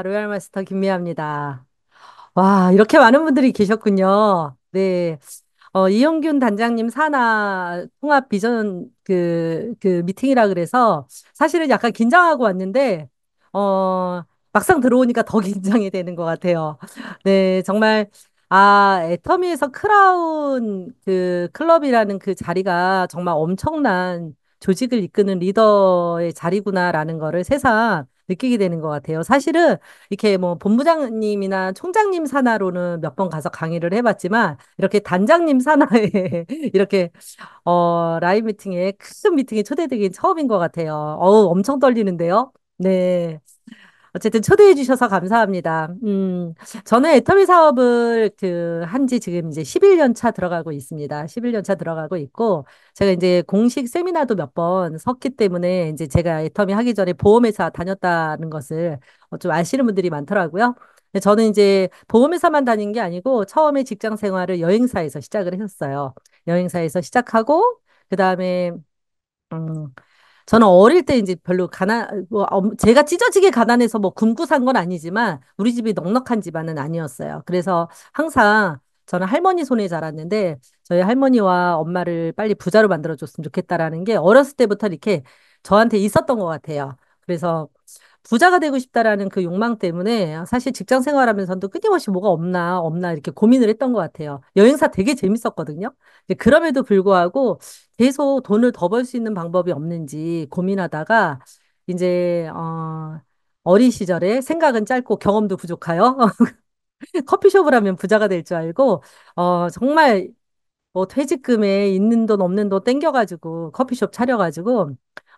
로얄 마스터 김미아입니다. 와, 이렇게 많은 분들이 계셨군요. 네. 이용균 단장님 산하 통합 비전 미팅이라 그래서 사실은 약간 긴장하고 왔는데, 막상 들어오니까 더 긴장이 되는 것 같아요. 네, 정말, 애터미에서 크라운 클럽이라는 그 자리가 정말 엄청난 조직을 이끄는 리더의 자리구나라는 거를 새삼 느끼게 되는 것 같아요. 사실은 이렇게 뭐 본부장님이나 총장님 산하로는 몇 번 가서 강의를 해봤지만 이렇게 단장님 산하에 이렇게 라이브 미팅에 큰 미팅에 초대되긴 처음인 것 같아요. 엄청 떨리는데요. 네. 어쨌든 초대해 주셔서 감사합니다. 저는 애터미 사업을 한지 지금 이제 11년 차 들어가고 있습니다. 11년 차 들어가고 있고, 제가 이제 공식 세미나도 몇 번 섰기 때문에 이제 제가 애터미 하기 전에 보험회사 다녔다는 것을 좀 아시는 분들이 많더라고요. 근데 저는 이제 보험회사만 다닌 게 아니고 처음에 직장 생활을 여행사에서 시작을 했었어요. 여행사에서 시작하고, 그 다음에 음, 저는 어릴 때 이제 별로 제가 찢어지게 가난해서 뭐 굶고 산 건 아니지만 우리 집이 넉넉한 집안은 아니었어요. 그래서 항상 저는 할머니 손에 자랐는데 저희 할머니와 엄마를 빨리 부자로 만들어줬으면 좋겠다라는 게 어렸을 때부터 이렇게 저한테 있었던 것 같아요. 그래서 부자가 되고 싶다라는 그 욕망 때문에 사실 직장 생활하면서도 끊임없이 뭐가 없나 이렇게 고민을 했던 것 같아요. 여행사 되게 재밌었거든요. 근데 그럼에도 불구하고 계속 돈을 더 벌 수 있는 방법이 없는지 고민하다가 이제 어린 시절에 생각은 짧고 경험도 부족하여 커피숍을 하면 부자가 될 줄 알고 정말 뭐 퇴직금에 있는 돈 없는 돈 땡겨가지고 커피숍 차려가지고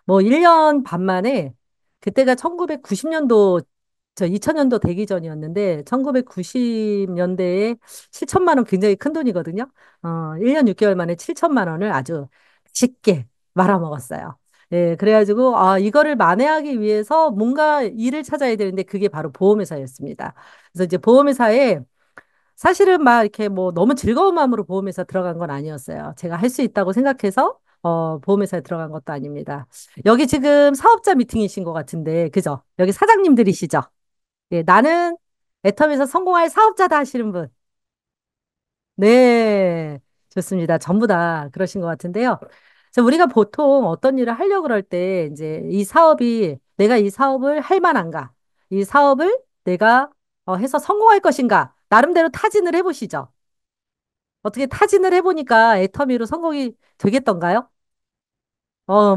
뭐 1년 반 만에 그때가 1990년도 2000년도 되기 전이었는데 1990년대에 7천만 원 굉장히 큰 돈이거든요. 1년 6개월 만에 7천만 원을 아주 쉽게 말아먹었어요. 예, 그래가지고 이거를 만회하기 위해서 뭔가 일을 찾아야 되는데 그게 바로 보험회사였습니다. 그래서 이제 보험회사에 사실은 막 이렇게 뭐 너무 즐거운 마음으로 보험회사 들어간 건 아니었어요. 제가 할 수 있다고 생각해서 보험회사에 들어간 것도 아닙니다. 여기 지금 사업자 미팅이신 것 같은데, 그죠? 여기 사장님들이시죠? 예, 나는 애텀에서 성공할 사업자다 하시는 분. 네, 좋습니다. 전부 다 그러신 것 같은데요. 그래서 우리가 보통 어떤 일을 하려고 그럴 때 이제 내가 이 사업을 할 만한가? 이 사업을 내가 해서 성공할 것인가? 나름대로 타진을 해보시죠. 어떻게 타진을 해보니까 애터미로 성공이 되겠던가요?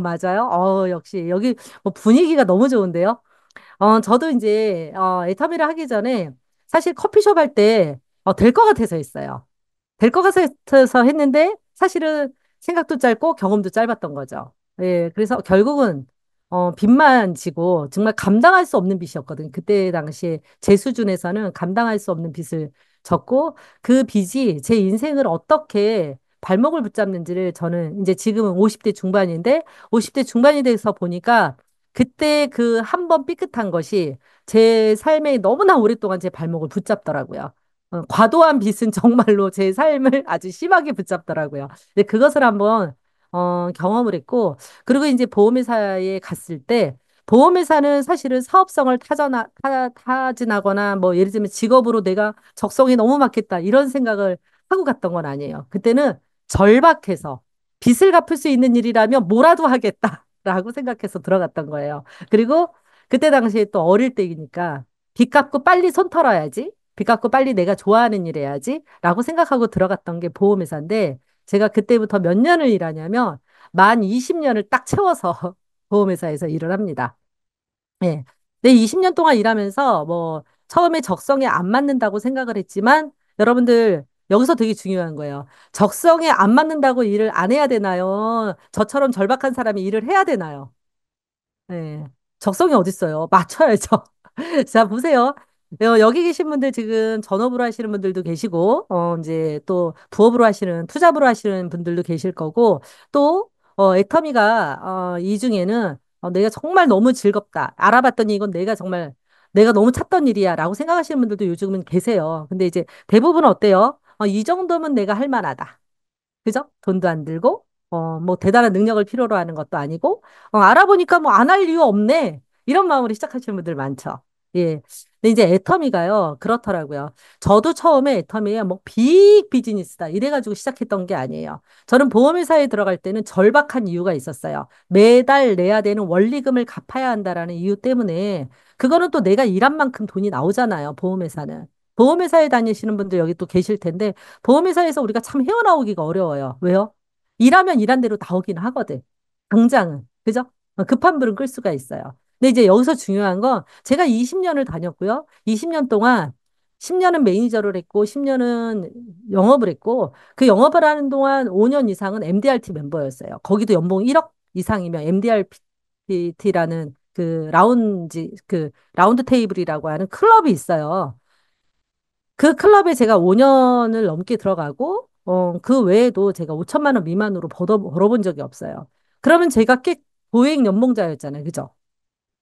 맞아요. 역시 여기 뭐 분위기가 너무 좋은데요. 저도 이제 애터미를 하기 전에 사실 커피숍 할 때 될 것 같아서 했어요. 될 것 같아서 했는데 사실은 생각도 짧고 경험도 짧았던 거죠. 예, 그래서 결국은 빚만 지고 정말 감당할 수 없는 빚이었거든요. 그때 당시에 제 수준에서는 감당할 수 없는 빚을 졌고 그 빚이 제 인생을 어떻게 발목을 붙잡는지를 저는 이제 지금은 50대 중반인데 50대 중반이 돼서 보니까 그때 그 한 번 삐끗한 것이 제 삶에 너무나 오랫동안 제 발목을 붙잡더라고요. 과도한 빚은 정말로 제 삶을 아주 심하게 붙잡더라고요. 근데 그것을 한번 경험을 했고, 그리고 이제 보험회사에 갔을 때, 보험회사는 사실은 사업성을 타진하거나, 뭐, 예를 들면 직업으로 내가 적성에 너무 맞겠다, 이런 생각을 하고 갔던 건 아니에요. 그때는 절박해서 빚을 갚을 수 있는 일이라면 뭐라도 하겠다라고 생각해서 들어갔던 거예요. 그리고 그때 당시에 또 어릴 때이니까 빚 갚고 빨리 손 털어야지. 빚 갚고 빨리 내가 좋아하는 일 해야지. 라고 생각하고 들어갔던 게 보험회사인데 제가 그때부터 몇 년을 일하냐면 만 20년을 딱 채워서 보험회사에서 일을 합니다. 예. 내 20년 동안 일하면서 뭐 처음에 적성에 안 맞는다고 생각을 했지만 여러분들 여기서 되게 중요한 거예요. 적성에 안 맞는다고 일을 안 해야 되나요? 저처럼 절박한 사람이 일을 해야 되나요? 네. 적성이 어딨어요? 맞춰야죠. 자, 보세요. 여기 계신 분들 지금 전업으로 하시는 분들도 계시고, 이제 또 부업으로 하시는, 투잡으로 하시는 분들도 계실 거고, 또, 애터미가, 이 중에는 내가 정말 너무 즐겁다. 알아봤더니 이건 내가 너무 찾던 일이야. 라고 생각하시는 분들도 요즘은 계세요. 근데 이제 대부분 어때요? 이 정도면 내가 할 만하다. 그죠? 돈도 안 들고, 뭐 대단한 능력을 필요로 하는 것도 아니고, 알아보니까 뭐 안 할 이유 없네. 이런 마음으로 시작하시는 분들 많죠. 예. 근데 이제 애터미가요, 그렇더라고요. 저도 처음에 애터미가 뭐 빅 비즈니스다 이래가지고 시작했던 게 아니에요. 저는 보험회사에 들어갈 때는 절박한 이유가 있었어요. 매달 내야 되는 원리금을 갚아야 한다라는 이유 때문에 그거는 또 내가 일한 만큼 돈이 나오잖아요, 보험회사는. 보험회사에 다니시는 분들 여기 또 계실 텐데 보험회사에서 우리가 참 헤어나오기가 어려워요. 왜요? 일하면 일한 대로 나오긴 하거든. 당장은. 그죠? 급한 불은 끌 수가 있어요. 근데 이제 여기서 중요한 건 제가 20년을 다녔고요. 20년 동안 10년은 매니저를 했고 10년은 영업을 했고 그 영업을 하는 동안 5년 이상은 MDRT 멤버였어요. 거기도 연봉 1억 이상이면 MDRT라는 그 라운지 그 라운드 테이블이라고 하는 클럽이 있어요. 그 클럽에 제가 5년을 넘게 들어가고 그 외에도 제가 5천만 원 미만으로 벌어본 적이 없어요. 그러면 제가 꽤 고액 연봉자였잖아요. 그죠?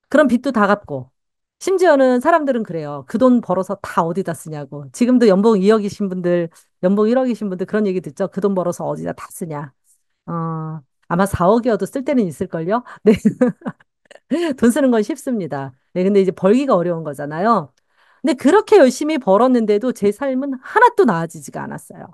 그럼 빚도 다 갚고. 심지어는 사람들은 그래요. 그 돈 벌어서 다 어디다 쓰냐고. 지금도 연봉 2억이신 분들, 연봉 1억이신 분들 그런 얘기 듣죠. 그 돈 벌어서 어디다 다 쓰냐. 아마 4억이어도 쓸 때는 있을걸요? 네. 돈 쓰는 건 쉽습니다. 네. 근데 이제 벌기가 어려운 거잖아요. 근데 그렇게 열심히 벌었는데도 제 삶은 하나도 나아지지가 않았어요.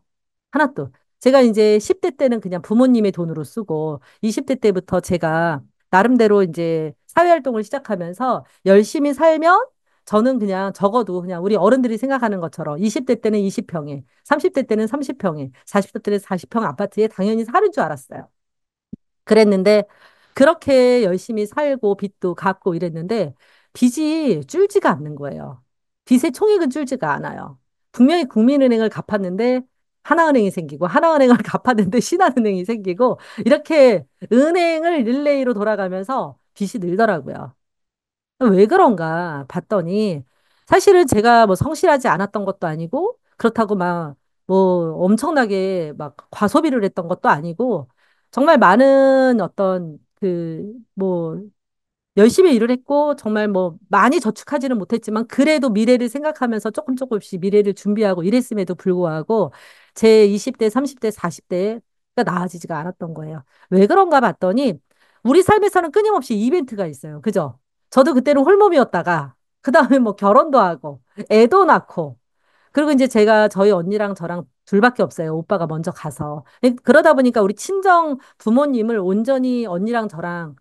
하나도. 제가 이제 10대 때는 그냥 부모님의 돈으로 쓰고 20대 때부터 제가 나름대로 이제 사회활동을 시작하면서 열심히 살면 저는 그냥 적어도 그냥 우리 어른들이 생각하는 것처럼 20대 때는 20평에, 30대 때는 30평에, 40대 때는 40평 아파트에 당연히 사는 줄 알았어요. 그랬는데 그렇게 열심히 살고 빚도 갚고 이랬는데 빚이 줄지가 않는 거예요. 빚의 총액은 줄지가 않아요. 분명히 국민은행을 갚았는데 하나은행이 생기고 하나은행을 갚았는데 신한은행이 생기고 이렇게 은행을 릴레이로 돌아가면서 빚이 늘더라고요. 왜 그런가 봤더니 사실은 제가 뭐 성실하지 않았던 것도 아니고 그렇다고 막 뭐 엄청나게 막 과소비를 했던 것도 아니고 정말 많은 어떤 그 뭐 열심히 일을 했고 정말 뭐 많이 저축하지는 못했지만 그래도 미래를 생각하면서 조금 조금씩 미래를 준비하고 이랬음에도 불구하고 제 20대, 30대, 40대가 나아지지가 않았던 거예요. 왜 그런가 봤더니 우리 삶에서는 끊임없이 이벤트가 있어요. 그죠? 저도 그때는 홀몸이었다가 그다음에 뭐 결혼도 하고 애도 낳고 그리고 이제 제가 저희 언니랑 저랑 둘밖에 없어요. 오빠가 먼저 가서. 그러다 보니까 우리 친정 부모님을 온전히 언니랑 저랑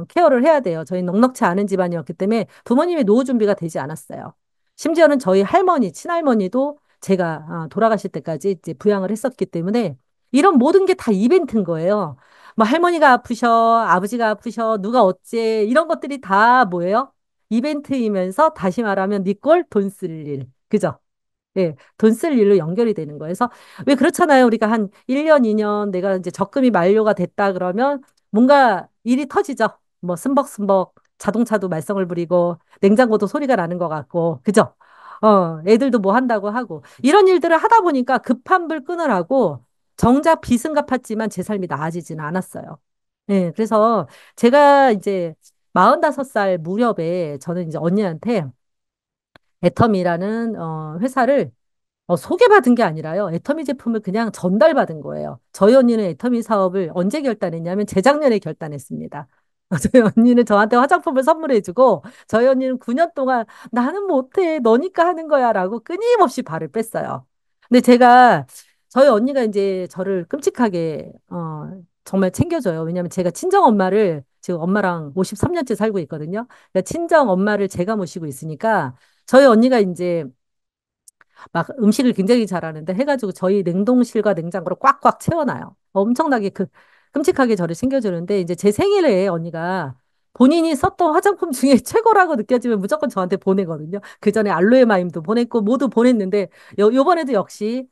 케어를 해야 돼요. 저희 넉넉지 않은 집안이었기 때문에 부모님의 노후 준비가 되지 않았어요. 심지어는 저희 할머니, 친할머니도 제가 돌아가실 때까지 이제 부양을 했었기 때문에 이런 모든 게 다 이벤트인 거예요. 뭐 할머니가 아프셔, 아버지가 아프셔, 누가 어째 이런 것들이 다 뭐예요? 이벤트이면서 다시 말하면 니 꼴 돈 쓸 일. 그죠? 예, 돈 쓸 일로 연결이 되는 거예요. 그래서 왜 그렇잖아요. 우리가 한 1년, 2년 내가 이제 적금이 만료가 됐다 그러면 뭔가 일이 터지죠. 뭐 스벅스벅 자동차도 말썽을 부리고 냉장고도 소리가 나는 것 같고. 그죠? 애들도 뭐 한다고 하고. 이런 일들을 하다 보니까 급한 불 끄느라고 정작 빚은 갚았지만 제 삶이 나아지지는 않았어요. 예, 그래서 제가 이제 45살 무렵에 저는 이제 언니한테 애텀이라는 회사를 소개받은 게 아니라요. 애터미 제품을 그냥 전달받은 거예요. 저희 언니는 애터미 사업을 언제 결단했냐면 재작년에 결단했습니다. 저희 언니는 저한테 화장품을 선물해주고 저희 언니는 9년 동안 나는 못해. 너니까 하는 거야 라고 끊임없이 발을 뺐어요. 근데 제가 저희 언니가 이제 저를 끔찍하게 정말 챙겨줘요. 왜냐하면 제가 친정 엄마를 지금 엄마랑 53년째 살고 있거든요. 그러니까 친정 엄마를 제가 모시고 있으니까 저희 언니가 이제 막 음식을 굉장히 잘하는데 해가지고 저희 냉동실과 냉장고를 꽉꽉 채워놔요. 엄청나게 끔찍하게 저를 챙겨주는데 이제 제 생일에 언니가 본인이 썼던 화장품 중에 최고라고 느껴지면 무조건 저한테 보내거든요. 그 전에 알로에 마임도 보냈고 모두 보냈는데 요번에도 역시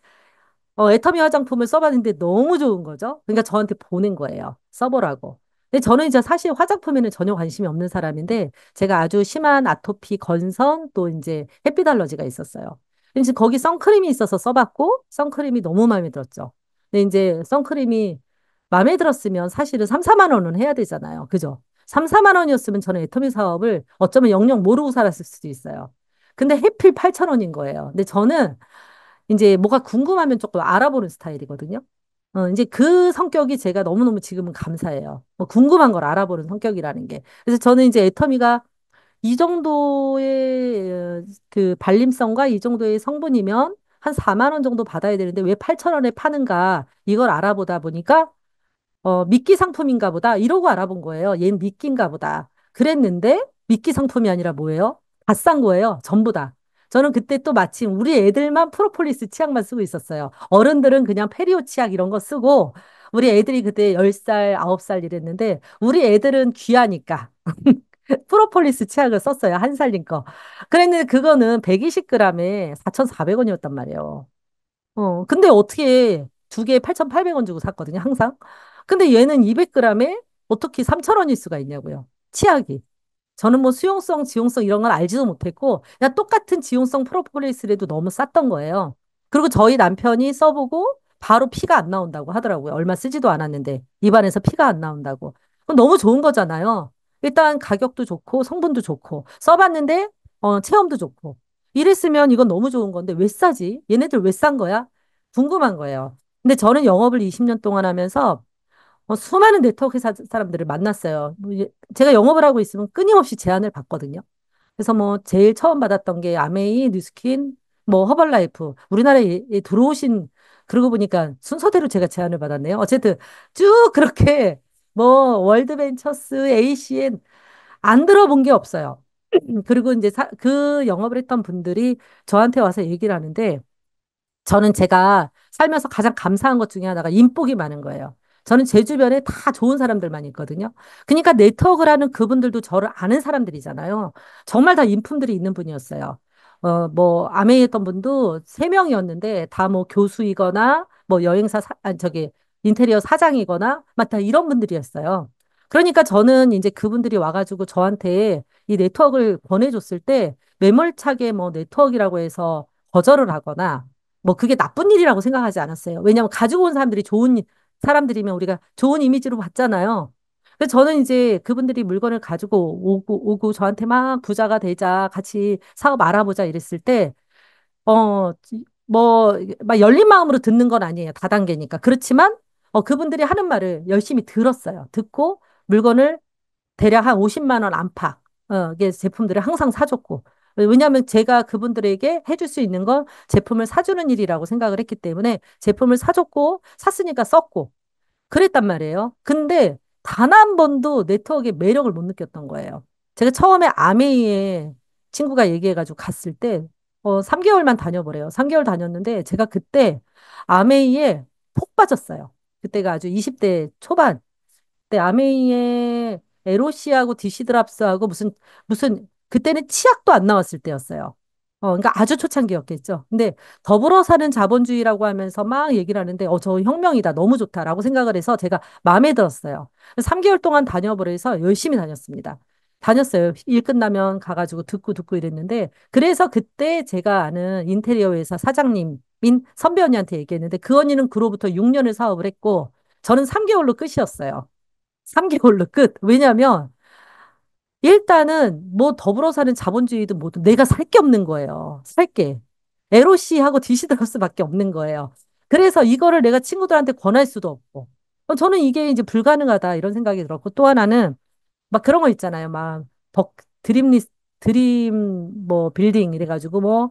애터미 화장품을 써봤는데 너무 좋은 거죠. 그러니까 저한테 보낸 거예요. 써보라고. 근데 저는 이제 사실 화장품에는 전혀 관심이 없는 사람인데 제가 아주 심한 아토피, 건선 또 이제 햇빛 알러지가 있었어요. 그래서 거기 선크림이 있어서 써봤고 선크림이 너무 마음에 들었죠. 근데 이제 선크림이 마음에 들었으면 사실은 3, 4만 원은 해야 되잖아요. 그죠? 3, 4만 원이었으면 저는 애터미 사업을 어쩌면 영영 모르고 살았을 수도 있어요. 근데 해필 8천 원인 거예요. 근데 저는 이제 뭐가 궁금하면 조금 알아보는 스타일이거든요. 이제 그 성격이 제가 너무너무 지금은 감사해요. 뭐 궁금한 걸 알아보는 성격이라는 게. 그래서 저는 이제 애터미가 이 정도의 그 발림성과 이 정도의 성분이면 한 4만 원 정도 받아야 되는데 왜 8천 원에 파는가 이걸 알아보다 보니까 미끼 상품인가 보다 이러고 알아본 거예요. 얘는 미끼인가 보다. 그랬는데 미끼 상품이 아니라 뭐예요? 다 싼 거예요. 전부 다. 저는 그때 또 마침 우리 애들만 프로폴리스 치약만 쓰고 있었어요. 어른들은 그냥 페리오 치약 이런 거 쓰고 우리 애들이 그때 10살, 9살 이랬는데 우리 애들은 귀하니까 프로폴리스 치약을 썼어요. 한 살린 거. 그랬는데 그거는 120g에 4,400원이었단 말이에요. 근데 어떻게 두 개에 8,800원 주고 샀거든요, 항상. 근데 얘는 200g에 어떻게 3,000원일 수가 있냐고요. 치약이. 저는 뭐 수용성, 지용성 이런 건 알지도 못했고, 그냥 똑같은 지용성 프로폴리스라도 너무 쌌던 거예요. 그리고 저희 남편이 써보고 바로 피가 안 나온다고 하더라고요. 얼마 쓰지도 않았는데, 입안에서 피가 안 나온다고. 그럼 너무 좋은 거잖아요. 일단 가격도 좋고, 성분도 좋고, 써봤는데, 체험도 좋고. 이랬으면 이건 너무 좋은 건데, 왜 싸지? 얘네들 왜 싼 거야? 궁금한 거예요. 근데 저는 영업을 20년 동안 하면서 수많은 네트워크 회사 사람들을 만났어요. 제가 영업을 하고 있으면 끊임없이 제안을 받거든요. 그래서 뭐 제일 처음 받았던 게 아메이, 뉴스킨, 뭐 허벌라이프. 우리나라에 들어오신 그러고 보니까 순서대로 제가 제안을 받았네요. 어쨌든 쭉 그렇게 뭐 월드벤처스, ACN 안 들어본 게 없어요. 그리고 이제 그 영업을 했던 분들이 저한테 와서 얘기를 하는데 저는 제가 살면서 가장 감사한 것 중에 하나가 인복이 많은 거예요. 저는 제 주변에 다 좋은 사람들만 있거든요. 그러니까 네트워크를 하는 그분들도 저를 아는 사람들이잖아요. 정말 다 인품들이 있는 분이었어요. 뭐, 아메이 했던 분도 세명이었는데 다 뭐 교수이거나 뭐 여행사, 아니, 저기, 인테리어 사장이거나 막 다 이런 분들이었어요. 그러니까 저는 이제 그분들이 와가지고 저한테 이 네트워크를 권해줬을 때 매몰차게 뭐 네트워크라고 해서 거절을 하거나 뭐 그게 나쁜 일이라고 생각하지 않았어요. 왜냐하면 가지고 온 사람들이 좋은 사람들이면 우리가 좋은 이미지로 봤잖아요. 그래서 저는 이제 그분들이 물건을 가지고 오고 저한테 막 부자가 되자 같이 사업 알아보자 이랬을 때, 어, 뭐, 막 열린 마음으로 듣는 건 아니에요. 다단계니까. 그렇지만, 그분들이 하는 말을 열심히 들었어요. 듣고 물건을 대략 한 50만 원 안팎, 이게 제품들을 항상 사줬고. 왜냐하면 제가 그분들에게 해줄 수 있는 건 제품을 사주는 일이라고 생각을 했기 때문에 제품을 사줬고, 샀으니까 썼고, 그랬단 말이에요. 근데 단 한 번도 네트워크의 매력을 못 느꼈던 거예요. 제가 처음에 아메이에 친구가 얘기해가지고 갔을 때, 3개월만 다녀보래요. 3개월 다녔는데 제가 그때 아메이에 폭 빠졌어요. 그때가 아주 20대 초반. 네, 아메이에 에로시하고 디시드랍스하고 무슨 그때는 치약도 안 나왔을 때였어요. 그러니까 아주 초창기였겠죠. 근데 더불어 사는 자본주의라고 하면서 막 얘기를 하는데 저 혁명이다. 너무 좋다라고 생각을 해서 제가 마음에 들었어요. 3개월 동안 다녀버려서 열심히 다녔습니다. 다녔어요. 일 끝나면 가가지고 듣고 이랬는데 그래서 그때 제가 아는 인테리어 회사 사장님인 선배 언니한테 얘기했는데 그 언니는 그로부터 6년을 사업을 했고 저는 3개월로 끝이었어요. 3개월로 끝. 왜냐면 일단은 뭐 더불어 사는 자본주의든 뭐든 내가 살 게 없는 거예요. 살 게. LOC하고 디시드러스밖에 없는 거예요. 그래서 이거를 내가 친구들한테 권할 수도 없고. 저는 이게 이제 불가능하다 이런 생각이 들었고 또 하나는 막 그런 거 있잖아요. 막 드림 뭐 빌딩 이래가지고 뭐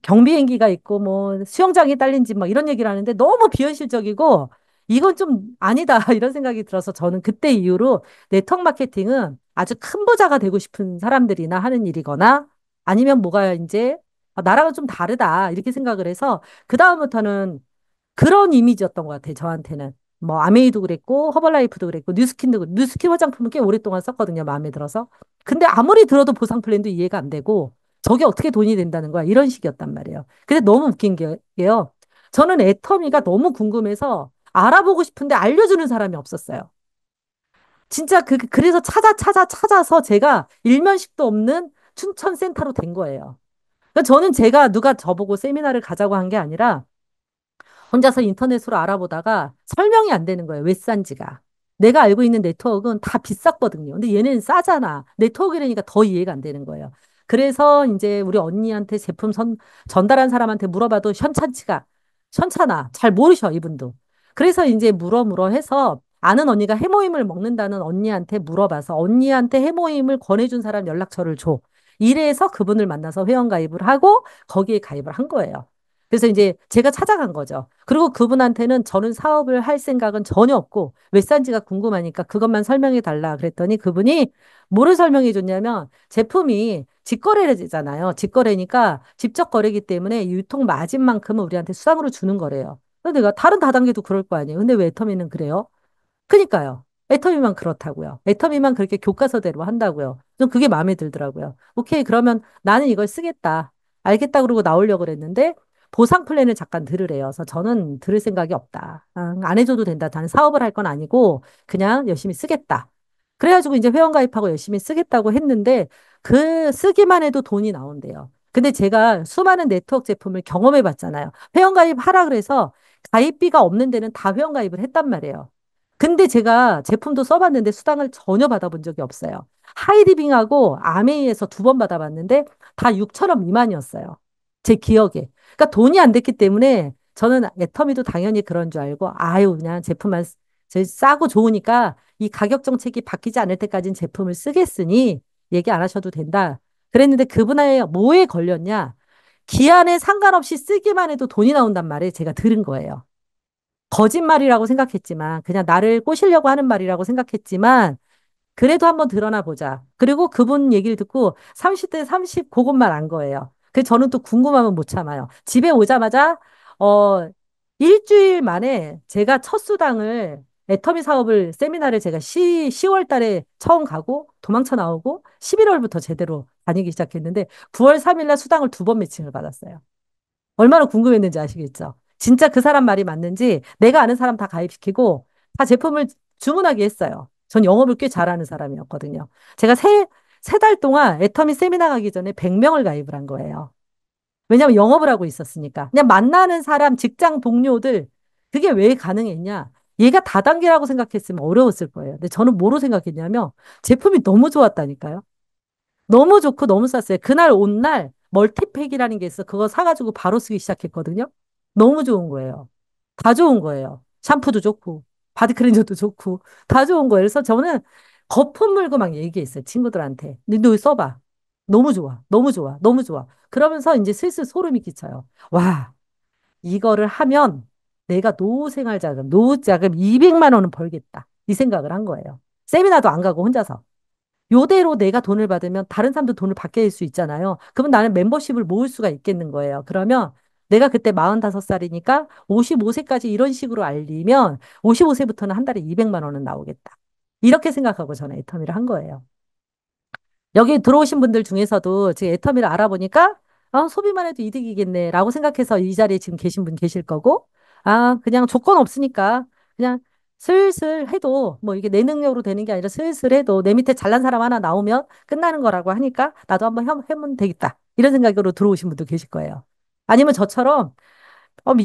경비행기가 있고 뭐 수영장이 딸린 집 막 이런 얘기를 하는데 너무 비현실적이고 이건 좀 아니다 이런 생각이 들어서 저는 그때 이후로 네트워크 마케팅은 아주 큰 부자가 되고 싶은 사람들이나 하는 일이거나 아니면 뭐가 이제 나랑은 좀 다르다 이렇게 생각을 해서 그다음부터는 그런 이미지였던 것 같아요. 저한테는. 뭐 아메이도 그랬고 허벌라이프도 그랬고 뉴스킨 화장품은 꽤 오랫동안 썼거든요. 마음에 들어서. 근데 아무리 들어도 보상 플랜도 이해가 안 되고 저게 어떻게 돈이 된다는 거야. 이런 식이었단 말이에요. 근데 너무 웃긴 게요. 저는 애터미가 너무 궁금해서 알아보고 싶은데 알려주는 사람이 없었어요. 진짜 그래서 찾아서 제가 일면식도 없는 춘천센터로 된 거예요. 그러니까 저는 제가 누가 저보고 세미나를 가자고 한 게 아니라 혼자서 인터넷으로 알아보다가 설명이 안 되는 거예요. 왜 싼지가. 내가 알고 있는 네트워크는 다 비쌌거든요. 근데 얘네는 싸잖아. 네트워크라니까 더 이해가 안 되는 거예요. 그래서 이제 우리 언니한테 제품 전달한 사람한테 물어봐도 현찮아. 잘 모르셔, 이분도. 그래서 이제 물어 해서 아는 언니가 해모임을 먹는다는 언니한테 물어봐서 언니한테 해모임을 권해준 사람 연락처를 줘. 이래서 그분을 만나서 회원가입을 하고 거기에 가입을 한 거예요. 그래서 이제 제가 찾아간 거죠. 그리고 그분한테는 저는 사업을 할 생각은 전혀 없고 왜 싼지가 궁금하니까 그것만 설명해 달라 그랬더니 그분이 뭐를 설명해 줬냐면 제품이 직거래잖아요. 직거래니까 직접 거래기 때문에 유통 마진만큼은 우리한테 수당으로 주는 거래요. 근데 내가 다른 다단계도 그럴 거 아니에요. 근데 왜 애터미는 그래요? 그니까요. 애터미만 그렇다고요. 애터미만 그렇게 교과서대로 한다고요. 좀 그게 마음에 들더라고요. 오케이, 그러면 나는 이걸 쓰겠다. 알겠다 그러고 나오려고 그랬는데 보상 플랜을 잠깐 들으래요. 그래서 저는 들을 생각이 없다. 안 해줘도 된다. 나는 사업을 할 건 아니고 그냥 열심히 쓰겠다. 그래가지고 이제 회원 가입하고 열심히 쓰겠다고 했는데 그 쓰기만 해도 돈이 나온대요. 근데 제가 수많은 네트워크 제품을 경험해 봤잖아요. 회원 가입하라 그래서 가입비가 없는 데는 다 회원 가입을 했단 말이에요. 근데 제가 제품도 써봤는데 수당을 전혀 받아본 적이 없어요. 하이디빙하고 아메이에서 두 번 받아봤는데 다 6천 원 미만이었어요. 제 기억에. 그러니까 돈이 안 됐기 때문에 저는 애터미도 당연히 그런 줄 알고 아유 그냥 제품만 싸고 좋으니까 이 가격 정책이 바뀌지 않을 때까지는 제품을 쓰겠으니 얘기 안 하셔도 된다. 그랬는데 그분의 뭐에 걸렸냐? 기한에 상관없이 쓰기만 해도 돈이 나온단 말을 제가 들은 거예요. 거짓말이라고 생각했지만, 그냥 나를 꼬시려고 하는 말이라고 생각했지만, 그래도 한번 드러나 보자. 그리고 그분 얘기를 듣고 30대 30 그것만 안 거예요. 그래서 저는 또 궁금하면 못 참아요. 집에 오자마자, 어, 일주일 만에 제가 첫 수당을 애터미 사업을 세미나를 제가 10월 달에 처음 가고 도망쳐 나오고 11월부터 제대로 다니기 시작했는데 9월 3일 날 수당을 두 번 매칭을 받았어요. 얼마나 궁금했는지 아시겠죠? 진짜 그 사람 말이 맞는지 내가 아는 사람 다 가입시키고 다 제품을 주문하게 했어요. 전 영업을 꽤 잘하는 사람이었거든요. 제가 세 달 동안 애터미 세미나 가기 전에 100명을 가입을 한 거예요. 왜냐하면 영업을 하고 있었으니까. 그냥 만나는 사람, 직장 동료들, 그게 왜 가능했냐? 얘가 다단계라고 생각했으면 어려웠을 거예요. 근데 저는 뭐로 생각했냐면 제품이 너무 좋았다니까요. 너무 좋고 너무 쌌어요. 그날 온 날 멀티팩이라는 게 있어. 그거 사가지고 바로 쓰기 시작했거든요. 너무 좋은 거예요. 다 좋은 거예요. 샴푸도 좋고, 바디크렌저도 좋고, 다 좋은 거예요. 그래서 저는 거품 물고 막 얘기했어요. 친구들한테. 근데 너 써봐. 너무 좋아. 너무 좋아. 너무 좋아. 그러면서 이제 슬슬 소름이 끼쳐요. 와, 이거를 하면 내가 노후생활자금, 노후자금 200만 원은 벌겠다. 이 생각을 한 거예요. 세미나도 안 가고 혼자서. 요대로 내가 돈을 받으면 다른 사람도 돈을 받게 될 수 있잖아요. 그러면 나는 멤버십을 모을 수가 있겠는 거예요. 그러면 내가 그때 45살이니까 55세까지 이런 식으로 알리면 55세부터는 한 달에 200만 원은 나오겠다. 이렇게 생각하고 저는 애터미를 한 거예요. 여기 들어오신 분들 중에서도 지금 애터미를 알아보니까 소비만 해도 이득이겠네라고 생각해서 이 자리에 지금 계신 분 계실 거고 그냥 조건 없으니까 그냥 슬슬 해도 뭐 이게 내 능력으로 되는 게 아니라 슬슬 해도 내 밑에 잘난 사람 하나 나오면 끝나는 거라고 하니까 나도 한번 해보면 되겠다. 이런 생각으로 들어오신 분도 계실 거예요. 아니면 저처럼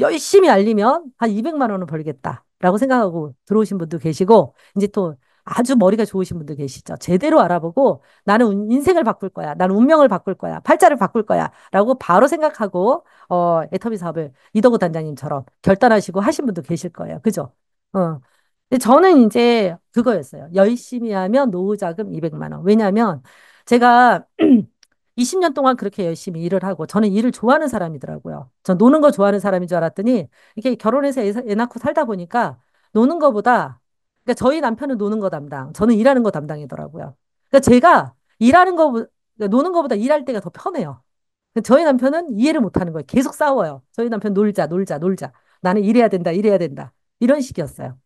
열심히 알리면 한 200만 원은 벌겠다라고 생각하고 들어오신 분도 계시고, 이제 또 아주 머리가 좋으신 분도 계시죠. 제대로 알아보고 나는 인생을 바꿀 거야. 나는 운명을 바꿀 거야. 팔자를 바꿀 거야. 라고 바로 생각하고, 애터미 사업을 이덕우 단장님처럼 결단하시고 하신 분도 계실 거예요. 그죠? 근데 저는 이제 그거였어요. 열심히 하면 노후 자금 200만 원. 왜냐하면 제가 20년 동안 그렇게 열심히 일을 하고 저는 일을 좋아하는 사람이더라고요. 전 노는 거 좋아하는 사람인 줄 알았더니 이게 결혼해서 애 낳고 살다 보니까 노는 거보다 그러니까 저희 남편은 노는 거 담당, 저는 일하는 거 담당이더라고요. 그러니까 제가 일하는 거 그러니까 노는 거보다 일할 때가 더 편해요. 근데 저희 남편은 이해를 못 하는 거예요. 계속 싸워요. 저희 남편 놀자, 놀자, 놀자. 나는 일해야 된다, 일해야 된다. 이런 식이었어요.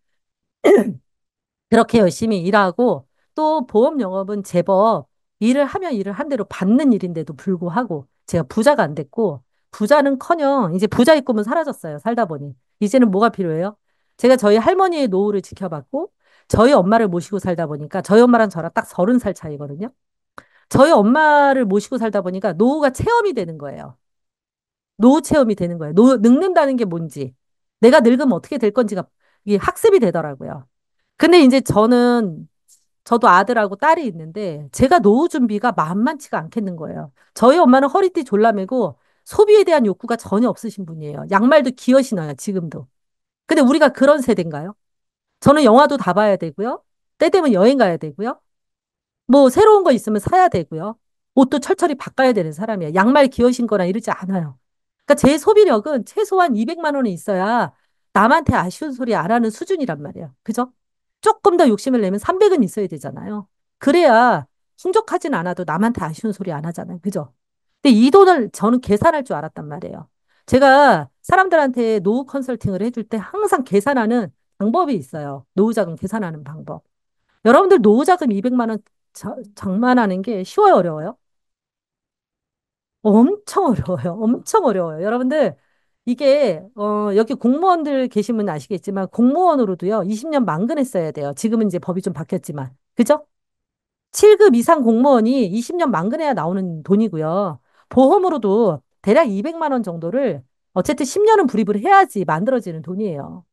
그렇게 열심히 일하고 또 보험 영업은 제법 일을 하면 일을 한 대로 받는 일인데도 불구하고 제가 부자가 안 됐고 부자는커녕 이제 부자의 꿈은 사라졌어요. 살다 보니. 이제는 뭐가 필요해요? 제가 저희 할머니의 노후를 지켜봤고 저희 엄마를 모시고 살다 보니까 저희 엄마랑 저랑 딱 30살 차이거든요. 저희 엄마를 모시고 살다 보니까 노후가 체험이 되는 거예요. 노후 체험이 되는 거예요. 늙는다는 게 뭔지, 내가 늙으면 어떻게 될 건지가 이게 학습이 되더라고요. 근데 이제 저도 아들하고 딸이 있는데 제가 노후 준비가 만만치가 않겠는 거예요. 저희 엄마는 허리띠 졸라매고 소비에 대한 욕구가 전혀 없으신 분이에요. 양말도 기어 신어요, 지금도. 근데 우리가 그런 세대인가요? 저는 영화도 다 봐야 되고요. 때 되면 여행 가야 되고요. 뭐 새로운 거 있으면 사야 되고요. 옷도 철철히 바꿔야 되는 사람이에요. 양말 기어 신거나 이러지 않아요. 그러니까 제 소비력은 최소한 200만 원은 있어야 남한테 아쉬운 소리 안 하는 수준이란 말이에요. 그죠? 조금 더 욕심을 내면 300은 있어야 되잖아요. 그래야 충족하진 않아도 남한테 아쉬운 소리 안 하잖아요. 그죠? 근데 이 돈을 저는 계산할 줄 알았단 말이에요. 제가 사람들한테 노후 컨설팅을 해줄 때 항상 계산하는 방법이 있어요. 노후 자금 계산하는 방법. 여러분들 노후 자금 200만 원 장만하는 게 쉬워요, 어려워요? 엄청 어려워요. 엄청 어려워요. 여러분들, 이게, 여기 공무원들 계시면 아시겠지만, 공무원으로도요, 20년 만근했어야 돼요. 지금은 이제 법이 좀 바뀌었지만. 그죠? 7급 이상 공무원이 20년 만근해야 나오는 돈이고요. 보험으로도 대략 200만 원 정도를 어쨌든 10년은 불입을 해야지 만들어지는 돈이에요.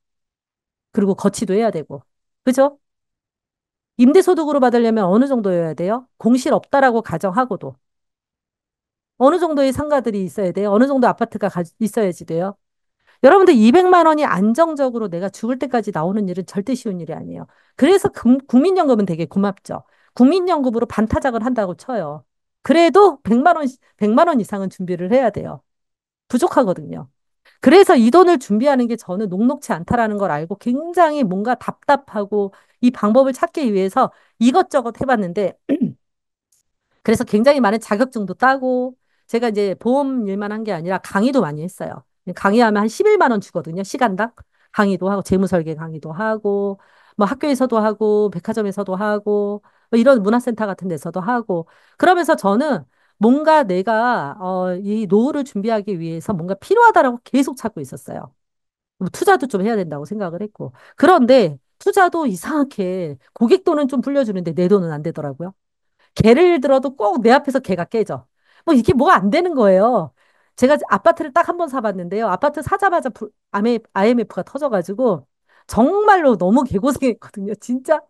그리고 거치도 해야 되고. 그죠? 임대소득으로 받으려면 어느 정도여야 돼요? 공실 없다라고 가정하고도. 어느 정도의 상가들이 있어야 돼요? 어느 정도 아파트가 있어야지 돼요? 여러분들 200만 원이 안정적으로 내가 죽을 때까지 나오는 일은 절대 쉬운 일이 아니에요. 그래서 국민연금은 되게 고맙죠. 국민연금으로 반타작을 한다고 쳐요. 그래도 100만 원 이상은 준비를 해야 돼요. 부족하거든요. 그래서 이 돈을 준비하는 게 저는 녹록치 않다라는 걸 알고 굉장히 뭔가 답답하고 이 방법을 찾기 위해서 이것저것 해봤는데 그래서 굉장히 많은 자격증도 따고 제가 이제 보험 일만 한 게 아니라 강의도 많이 했어요. 강의하면 한 11만 원 주거든요. 시간당. 강의도 하고 재무설계 강의도 하고 뭐 학교에서도 하고 백화점에서도 하고 뭐 이런 문화센터 같은 데서도 하고 그러면서 저는 뭔가 내가 이 노후를 준비하기 위해서 뭔가 필요하다라고 계속 찾고 있었어요. 뭐 투자도 좀 해야 된다고 생각을 했고. 그런데 투자도 이상하게 고객 돈은 좀 불려주는데 내 돈은 안 되더라고요. 개를 들어도 꼭 내 앞에서 개가 깨져. 뭐 이게 뭐가 안 되는 거예요. 제가 아파트를 딱 한 번 사봤는데요. 아파트 사자마자 IMF가 터져가지고 정말로 너무 개고생했거든요. 진짜.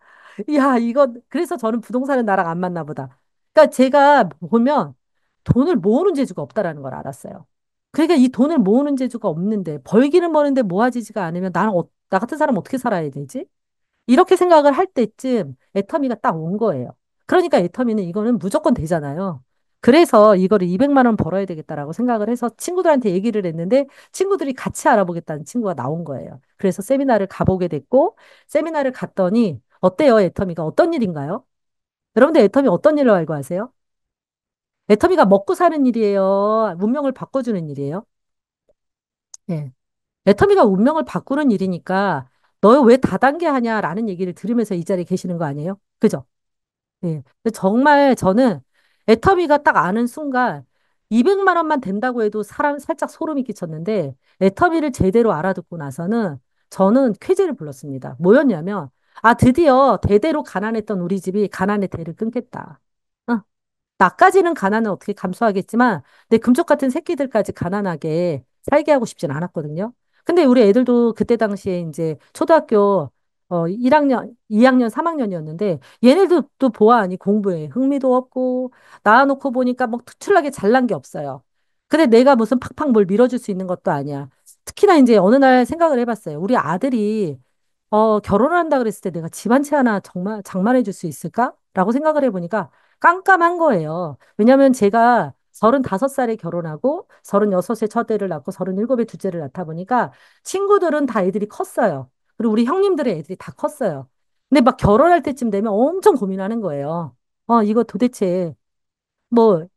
야, 이거 그래서 저는 부동산은 나랑 안 맞나 보다. 그러니까 제가 보면 돈을 모으는 재주가 없다라는 걸 알았어요. 그러니까 이 돈을 모으는 재주가 없는데 벌기는 버는데 모아지지가 않으면 나 같은 사람 어떻게 살아야 되지? 이렇게 생각을 할 때쯤 애터미가 딱 온 거예요. 그러니까 애터미는 이거는 무조건 되잖아요. 그래서 이거를 200만 원 벌어야 되겠다라고 생각을 해서 친구들한테 얘기를 했는데 친구들이 같이 알아보겠다는 친구가 나온 거예요. 그래서 세미나를 가보게 됐고 세미나를 갔더니 어때요, 애터미가 어떤 일인가요? 여러분들 애터미 어떤 일로 알고 아세요? 애터미가 먹고 사는 일이에요. 운명을 바꿔주는 일이에요. 예. 애터미가 운명을 바꾸는 일이니까 너 왜 다단계 하냐라는 얘기를 들으면서 이 자리에 계시는 거 아니에요? 그죠? 예. 근데 정말 저는 애터미가 딱 아는 순간 200만 원만 된다고 해도 사람 살짝 소름이 끼쳤는데 애터미를 제대로 알아듣고 나서는 저는 쾌재를 불렀습니다. 뭐였냐면 드디어 대대로 가난했던 우리 집이 가난의 대를 끊겠다. 어, 나까지는 가난을 어떻게 감수하겠지만 내 금쪽 같은 새끼들까지 가난하게 살게 하고 싶진 않았거든요. 근데 우리 애들도 그때 당시에 이제 초등학교 1학년, 2학년, 3학년이었는데 얘네도 또 보아하니 공부에 흥미도 없고 낳아놓고 보니까 뭐 특출나게 잘난 게 없어요. 근데 내가 무슨 팍팍 뭘 밀어줄 수 있는 것도 아니야. 특히나 이제 어느 날 생각을 해봤어요. 우리 아들이 결혼을 한다 그랬을 때 내가 집 한 채 하나 정말 장만해 줄 수 있을까? 라고 생각을 해보니까 깜깜한 거예요. 왜냐하면 제가 35살에 결혼하고 36에 첫 애를 낳고 37에 둘째를 낳다 보니까 친구들은 다 애들이 컸어요. 그리고 우리 형님들의 애들이 다 컸어요. 근데 막 결혼할 때쯤 되면 엄청 고민하는 거예요. 이거 도대체 뭐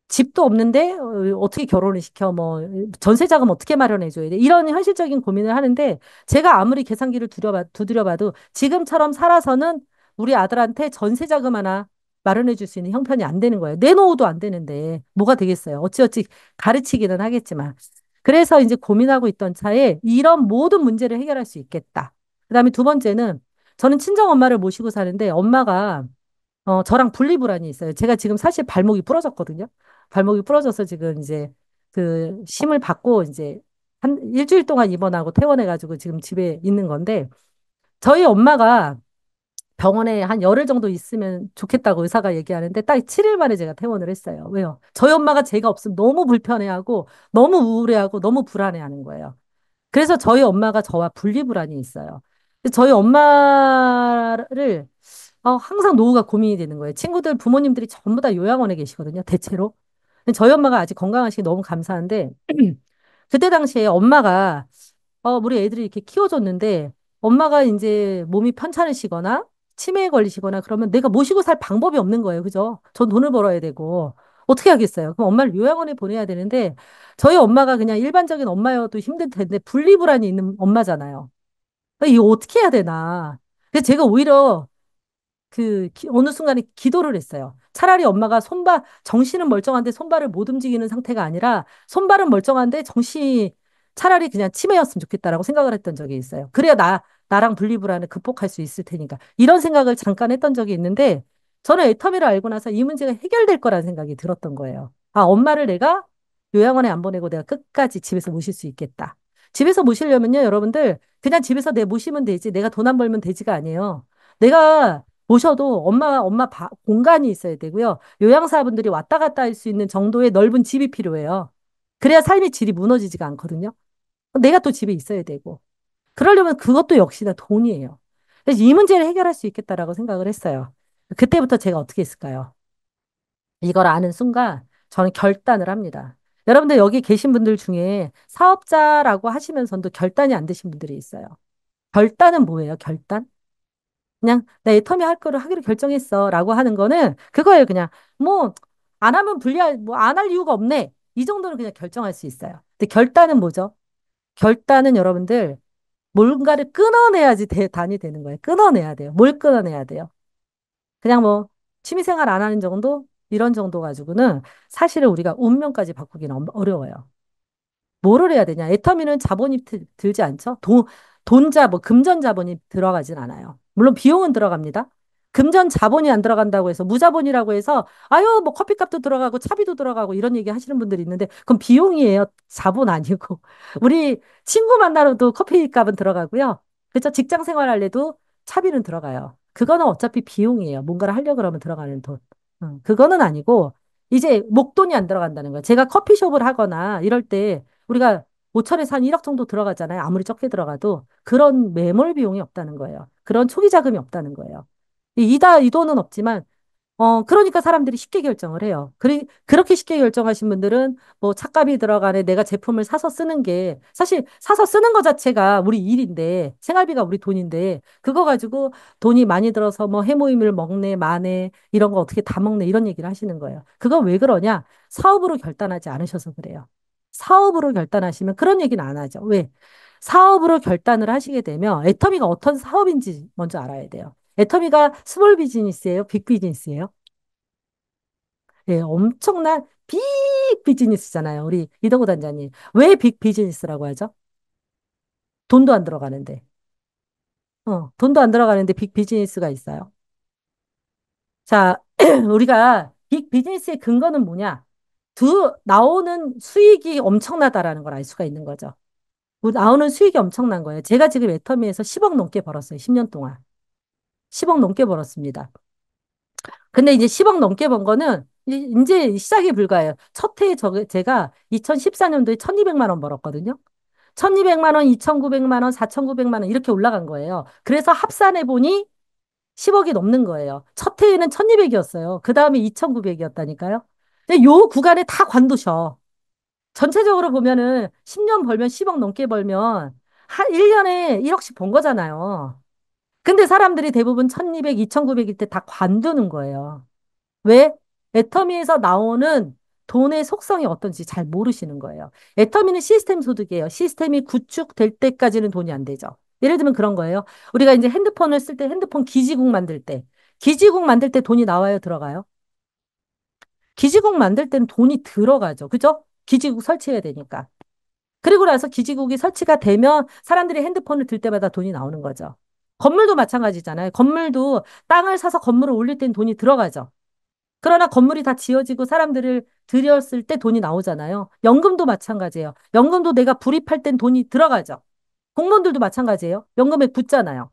집도 없는데 어떻게 결혼을 시켜 뭐 전세 자금 어떻게 마련해 줘야 돼 이런 현실적인 고민을 하는데 제가 아무리 계산기를 두드려봐도 지금처럼 살아서는 우리 아들한테 전세 자금 하나 마련해 줄 수 있는 형편이 안 되는 거예요. 내 노후도 안 되는데 뭐가 되겠어요. 어찌어찌 가르치기는 하겠지만 그래서 이제 고민하고 있던 차에 이런 모든 문제를 해결할 수 있겠다. 그다음에 두 번째는 저는 친정 엄마를 모시고 사는데 엄마가 저랑 분리불안이 있어요. 제가 지금 사실 발목이 부러졌거든요. 발목이 부러져서 지금 이제 그 심을 받고 이제 한 일주일 동안 입원하고 퇴원해가지고 지금 집에 있는 건데 저희 엄마가 병원에 한 열흘 정도 있으면 좋겠다고 의사가 얘기하는데 딱 7일 만에 제가 퇴원을 했어요. 왜요? 저희 엄마가 제가 없으면 너무 불편해하고 너무 우울해하고 너무 불안해하는 거예요. 그래서 저희 엄마가 저와 분리불안이 있어요. 저희 엄마를 항상 노후가 고민이 되는 거예요. 친구들, 부모님들이 전부 다 요양원에 계시거든요, 대체로. 근데 저희 엄마가 아직 건강하시기 너무 감사한데, 그때 당시에 엄마가, 우리 애들이 이렇게 키워줬는데, 엄마가 이제 몸이 편찮으시거나, 치매에 걸리시거나 그러면 내가 모시고 살 방법이 없는 거예요. 그죠? 전 돈을 벌어야 되고. 어떻게 하겠어요? 그럼 엄마를 요양원에 보내야 되는데, 저희 엄마가 그냥 일반적인 엄마여도 힘들 텐데, 분리불안이 있는 엄마잖아요. 이거 어떻게 해야 되나. 그래서 제가 오히려 어느 순간에 기도를 했어요. 차라리 엄마가 정신은 멀쩡한데 손발을 못 움직이는 상태가 아니라 손발은 멀쩡한데 정신이 차라리 그냥 치매였으면 좋겠다라고 생각을 했던 적이 있어요. 그래야 나랑 분리불안을 극복할 수 있을 테니까. 이런 생각을 잠깐 했던 적이 있는데 저는 애터미를 알고 나서 이 문제가 해결될 거라는 생각이 들었던 거예요. 아, 엄마를 내가 요양원에 안 보내고 내가 끝까지 집에서 모실 수 있겠다. 집에서 모시려면요, 여러분들, 그냥 집에서 내 모시면 되지. 내가 돈 안 벌면 되지가 아니에요. 내가 모셔도 공간이 있어야 되고요. 요양사분들이 왔다 갔다 할 수 있는 정도의 넓은 집이 필요해요. 그래야 삶의 질이 무너지지가 않거든요. 내가 또 집에 있어야 되고. 그러려면 그것도 역시나 돈이에요. 그래서 이 문제를 해결할 수 있겠다라고 생각을 했어요. 그때부터 제가 어떻게 했을까요? 이걸 아는 순간 저는 결단을 합니다. 여러분들 여기 계신 분들 중에 사업자라고 하시면서도 결단이 안 되신 분들이 있어요. 결단은 뭐예요? 결단? 그냥 나 애터미 할 거를 하기로 결정했어 라고 하는 거는 그거예요. 그냥 뭐 안 하면 뭐 안 할 이유가 없네. 이 정도는 그냥 결정할 수 있어요. 근데 결단은 뭐죠? 결단은 여러분들 뭔가를 끊어내야지 단이 되는 거예요. 끊어내야 돼요. 뭘 끊어내야 돼요? 그냥 뭐 취미생활 안 하는 정도? 이런 정도 가지고는 사실은 우리가 운명까지 바꾸기는 어려워요. 뭐를 해야 되냐? 애터미는 자본이 들지 않죠? 뭐 금전 자본이 들어가진 않아요. 물론 비용은 들어갑니다. 금전 자본이 안 들어간다고 해서 무자본이라고 해서 아유 뭐 커피값도 들어가고 차비도 들어가고 이런 얘기 하시는 분들이 있는데 그건 비용이에요. 자본 아니고 우리 친구 만나러도 커피값은 들어가고요. 그죠? 직장 생활할래도 차비는 들어가요. 그거는 어차피 비용이에요. 뭔가를 하려고 그러면 들어가는 돈. 그거는 아니고 이제 목돈이 안 들어간다는 거예요. 제가 커피숍을 하거나 이럴 때 우리가 5천에서 한 1억 정도 들어가잖아요. 아무리 적게 들어가도 그런 매몰 비용이 없다는 거예요. 그런 초기 자금이 없다는 거예요. 이 돈은 없지만 그러니까 사람들이 쉽게 결정을 해요. 그렇게 쉽게 결정하신 분들은 뭐 차값이 들어가네 내가 제품을 사서 쓰는 게 사실 사서 쓰는 것 자체가 우리 일인데 생활비가 우리 돈인데 그거 가지고 돈이 많이 들어서 뭐 해모임을 먹네 마네 이런 거 어떻게 다 먹네 이런 얘기를 하시는 거예요. 그건 왜 그러냐? 사업으로 결단하지 않으셔서 그래요. 사업으로 결단하시면 그런 얘기는 안 하죠. 왜? 사업으로 결단을 하시게 되면 애터미가 어떤 사업인지 먼저 알아야 돼요. 애터미가 스몰 비즈니스예요? 빅 비즈니스예요? 예, 엄청난 빅 비즈니스잖아요. 우리 이덕우 단장님. 왜 빅 비즈니스라고 하죠? 돈도 안 들어가는데. 돈도 안 들어가는데 빅 비즈니스가 있어요. 자, 우리가 빅 비즈니스의 근거는 뭐냐? 나오는 수익이 엄청나다라는 걸 알 수가 있는 거죠. 나오는 수익이 엄청난 거예요. 제가 지금 애터미에서 10억 넘게 벌었어요. 10년 동안. 10억 넘게 벌었습니다. 근데 이제 10억 넘게 번 거는 이제 시작이 불가해요. 첫 해에 제가 2014년도에 1200만 원 벌었거든요. 1200만 원, 2900만 원, 4900만 원 이렇게 올라간 거예요. 그래서 합산해 보니 10억이 넘는 거예요. 첫 해에는 1200이었어요. 그 다음에 2900이었다니까요. 근데 요 구간에 다 관두셔. 전체적으로 보면은 10년 벌면 10억 넘게 벌면 한 1년에 1억씩 번 거잖아요. 근데 사람들이 대부분 1200, 2900일 때 다 관두는 거예요. 왜? 애터미에서 나오는 돈의 속성이 어떤지 잘 모르시는 거예요. 애터미는 시스템 소득이에요. 시스템이 구축될 때까지는 돈이 안 되죠. 예를 들면 그런 거예요. 우리가 이제 핸드폰을 쓸 때 핸드폰 기지국 만들 때 돈이 나와요, 들어가요? 기지국 만들 때는 돈이 들어가죠. 그죠? 기지국 설치해야 되니까. 그리고 나서 기지국이 설치가 되면 사람들이 핸드폰을 들 때마다 돈이 나오는 거죠. 건물도 마찬가지잖아요. 건물도 땅을 사서 건물을 올릴 땐 돈이 들어가죠. 그러나 건물이 다 지어지고 사람들을 들였을 때 돈이 나오잖아요. 연금도 마찬가지예요. 연금도 내가 불입할 땐 돈이 들어가죠. 공무원들도 마찬가지예요. 연금에 붙잖아요.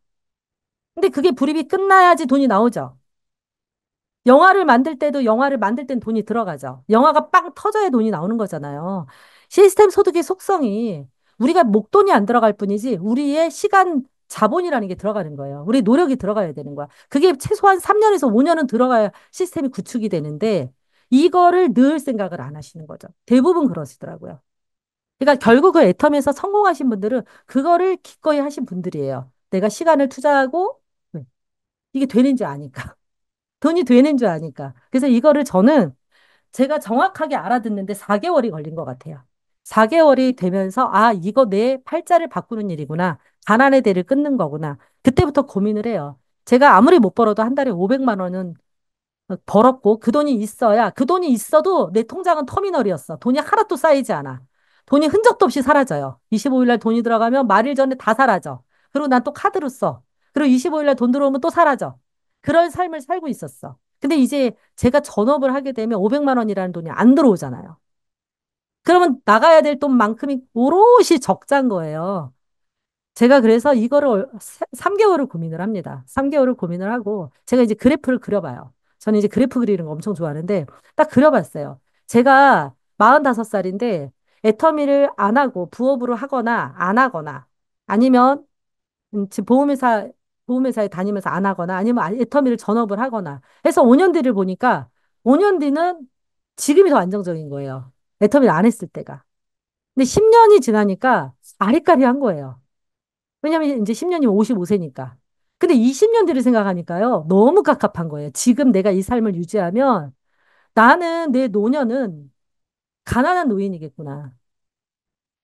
근데 그게 불입이 끝나야지 돈이 나오죠. 영화를 만들 땐 돈이 들어가죠. 영화가 빵 터져야 돈이 나오는 거잖아요. 시스템 소득의 속성이 우리가 목돈이 안 들어갈 뿐이지 우리의 시간 자본이라는 게 들어가는 거예요. 우리 노력이 들어가야 되는 거야. 그게 최소한 3년에서 5년은 들어가야 시스템이 구축이 되는데 이거를 넣을 생각을 안 하시는 거죠. 대부분 그러시더라고요. 그러니까 결국 그 애텀에서 성공하신 분들은 그거를 기꺼이 하신 분들이에요. 내가 시간을 투자하고 네, 이게 되는 줄 아니까. 돈이 되는 줄 아니까. 그래서 이거를 저는 제가 정확하게 알아듣는데 4개월이 걸린 것 같아요. 4개월이 되면서, 아, 이거 내 팔자를 바꾸는 일이구나. 가난의 대를 끊는 거구나. 그때부터 고민을 해요. 제가 아무리 못 벌어도 한 달에 500만 원은 벌었고, 그 돈이 있어야, 그 돈이 있어도 내 통장은 터미널이었어. 돈이 하나도 쌓이지 않아. 돈이 흔적도 없이 사라져요. 25일 날 돈이 들어가면 말일 전에 다 사라져. 그리고 난 또 카드로 써. 그리고 25일 날 돈 들어오면 또 사라져. 그런 삶을 살고 있었어. 근데 이제 제가 전업을 하게 되면 500만 원이라는 돈이 안 들어오잖아요. 그러면 나가야 될 돈만큼이 오롯이 적자인 거예요. 제가 그래서 이거를 3개월을 고민을 합니다. 3개월을 고민을 하고 제가 이제 그래프를 그려봐요. 저는 이제 그래프 그리는 거 엄청 좋아하는데 딱 그려봤어요. 제가 45살인데 애터미를 안 하고 부업으로 하거나 안 하거나 아니면 지금 보험회사에 다니면서 안 하거나 아니면 애터미를 전업을 하거나 해서 5년 뒤를 보니까 5년 뒤는 지금이 더 안정적인 거예요. 애터미를 안 했을 때가. 근데 10년이 지나니까 아리까리한 거예요. 왜냐면 이제 10년이면 55세니까. 근데 20년 뒤를 생각하니까요. 너무 갑갑한 거예요. 지금 내가 이 삶을 유지하면 나는 내 노년은 가난한 노인이겠구나.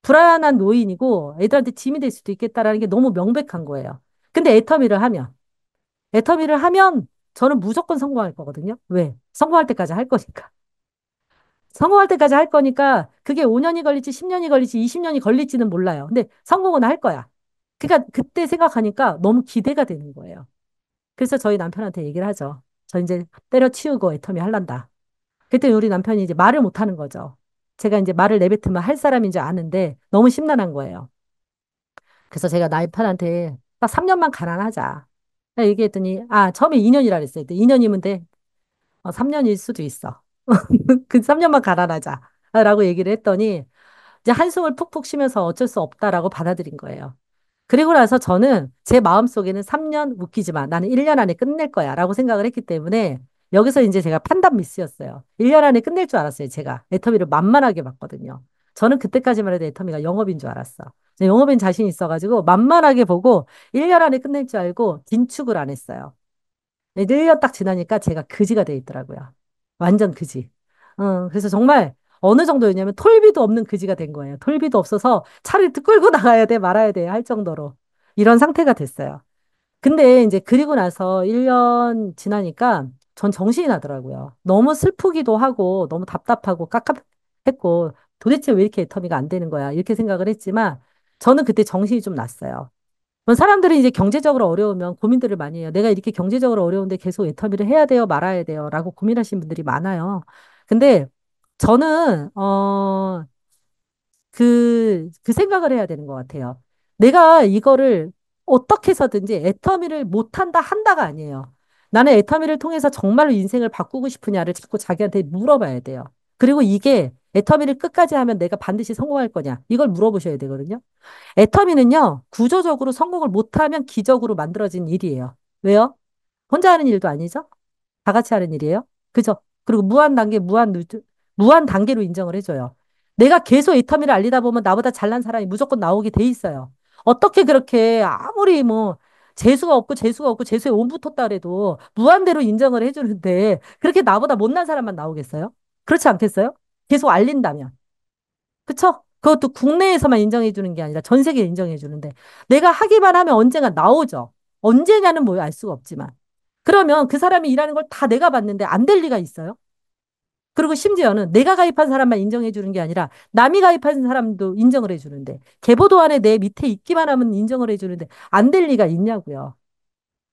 불안한 노인이고 애들한테 짐이 될 수도 있겠다라는 게 너무 명백한 거예요. 근데 애터미를 하면 저는 무조건 성공할 거거든요. 왜? 성공할 때까지 할 거니까. 성공할 때까지 할 거니까 그게 5년이 걸릴지 10년이 걸릴지 20년이 걸릴지는 몰라요. 근데 성공은 할 거야. 그러니까 그때 생각하니까 너무 기대가 되는 거예요. 그래서 저희 남편한테 얘기를 하죠. 저 이제 때려치우고 애터미 할란다. 그때 우리 남편이 이제 말을 못 하는 거죠. 제가 이제 말을 내뱉으면 할 사람인지 아는데 너무 심란한 거예요. 그래서 제가 남편한테 딱 3년만 가난하자. 얘기했더니, 아, 처음에 2년이라 그랬어요. 2년이면 돼. 3년일 수도 있어. 그 3년만 가난하자. 라고 얘기를 했더니, 이제 한숨을 푹푹 쉬면서 어쩔 수 없다라고 받아들인 거예요. 그리고 나서 저는 제 마음속에는 3년 웃기지 마. 나는 1년 안에 끝낼 거야. 라고 생각을 했기 때문에 여기서 이제 제가 판단 미스였어요. 1년 안에 끝낼 줄 알았어요. 제가 애터미를 만만하게 봤거든요. 저는 그때까지만 해도 애터미가 영업인 줄 알았어. 영업인 자신 있어가지고 만만하게 보고 1년 안에 끝낼 줄 알고 긴축을 안 했어요. 1년 딱 지나니까 제가 그지가 돼 있더라고요. 완전 그지. 그래서 정말 어느 정도였냐면 톨비도 없는 그지가 된 거예요. 톨비도 없어서 차를 끌고 나가야 돼, 말아야 돼, 할 정도로. 이런 상태가 됐어요. 근데 이제 그리고 나서 1년 지나니까 전 정신이 나더라고요. 너무 슬프기도 하고 너무 답답하고 깝깝했고 도대체 왜 이렇게 애터미가 안 되는 거야? 이렇게 생각을 했지만 저는 그때 정신이 좀 났어요. 사람들이 이제 경제적으로 어려우면 고민들을 많이 해요. 내가 이렇게 경제적으로 어려운데 계속 애터미를 해야 돼요, 말아야 돼요? 라고 고민하시는 분들이 많아요. 근데 저는, 그 생각을 해야 되는 것 같아요. 내가 이거를 어떻게 해서든지 애터미를 못한다, 한다가 아니에요. 나는 애터미를 통해서 정말로 인생을 바꾸고 싶으냐를 자꾸 자기한테 물어봐야 돼요. 그리고 이게 애터미를 끝까지 하면 내가 반드시 성공할 거냐? 이걸 물어보셔야 되거든요. 애터미는요, 구조적으로 성공을 못하면 기적으로 만들어진 일이에요. 왜요? 혼자 하는 일도 아니죠? 다 같이 하는 일이에요. 그죠? 그리고 무한 단계로 인정을 해줘요. 내가 계속 애터미를 알리다 보면 나보다 잘난 사람이 무조건 나오게 돼 있어요. 어떻게 그렇게 아무리 뭐 재수가 없고 재수에 온 붙었다 그래도 무한대로 인정을 해주는데 그렇게 나보다 못난 사람만 나오겠어요? 그렇지 않겠어요? 계속 알린다면. 그쵸? 그것도 국내에서만 인정해 주는 게 아니라 전 세계에 인정해 주는데 내가 하기만 하면 언젠가 나오죠. 언제냐는 뭐 알 수가 없지만. 그러면 그 사람이 일하는 걸 다 내가 봤는데 안 될 리가 있어요? 그리고 심지어는 내가 가입한 사람만 인정해 주는 게 아니라 남이 가입한 사람도 인정을 해 주는데 계보도 안에 내 밑에 있기만 하면 인정을 해 주는데 안 될 리가 있냐고요.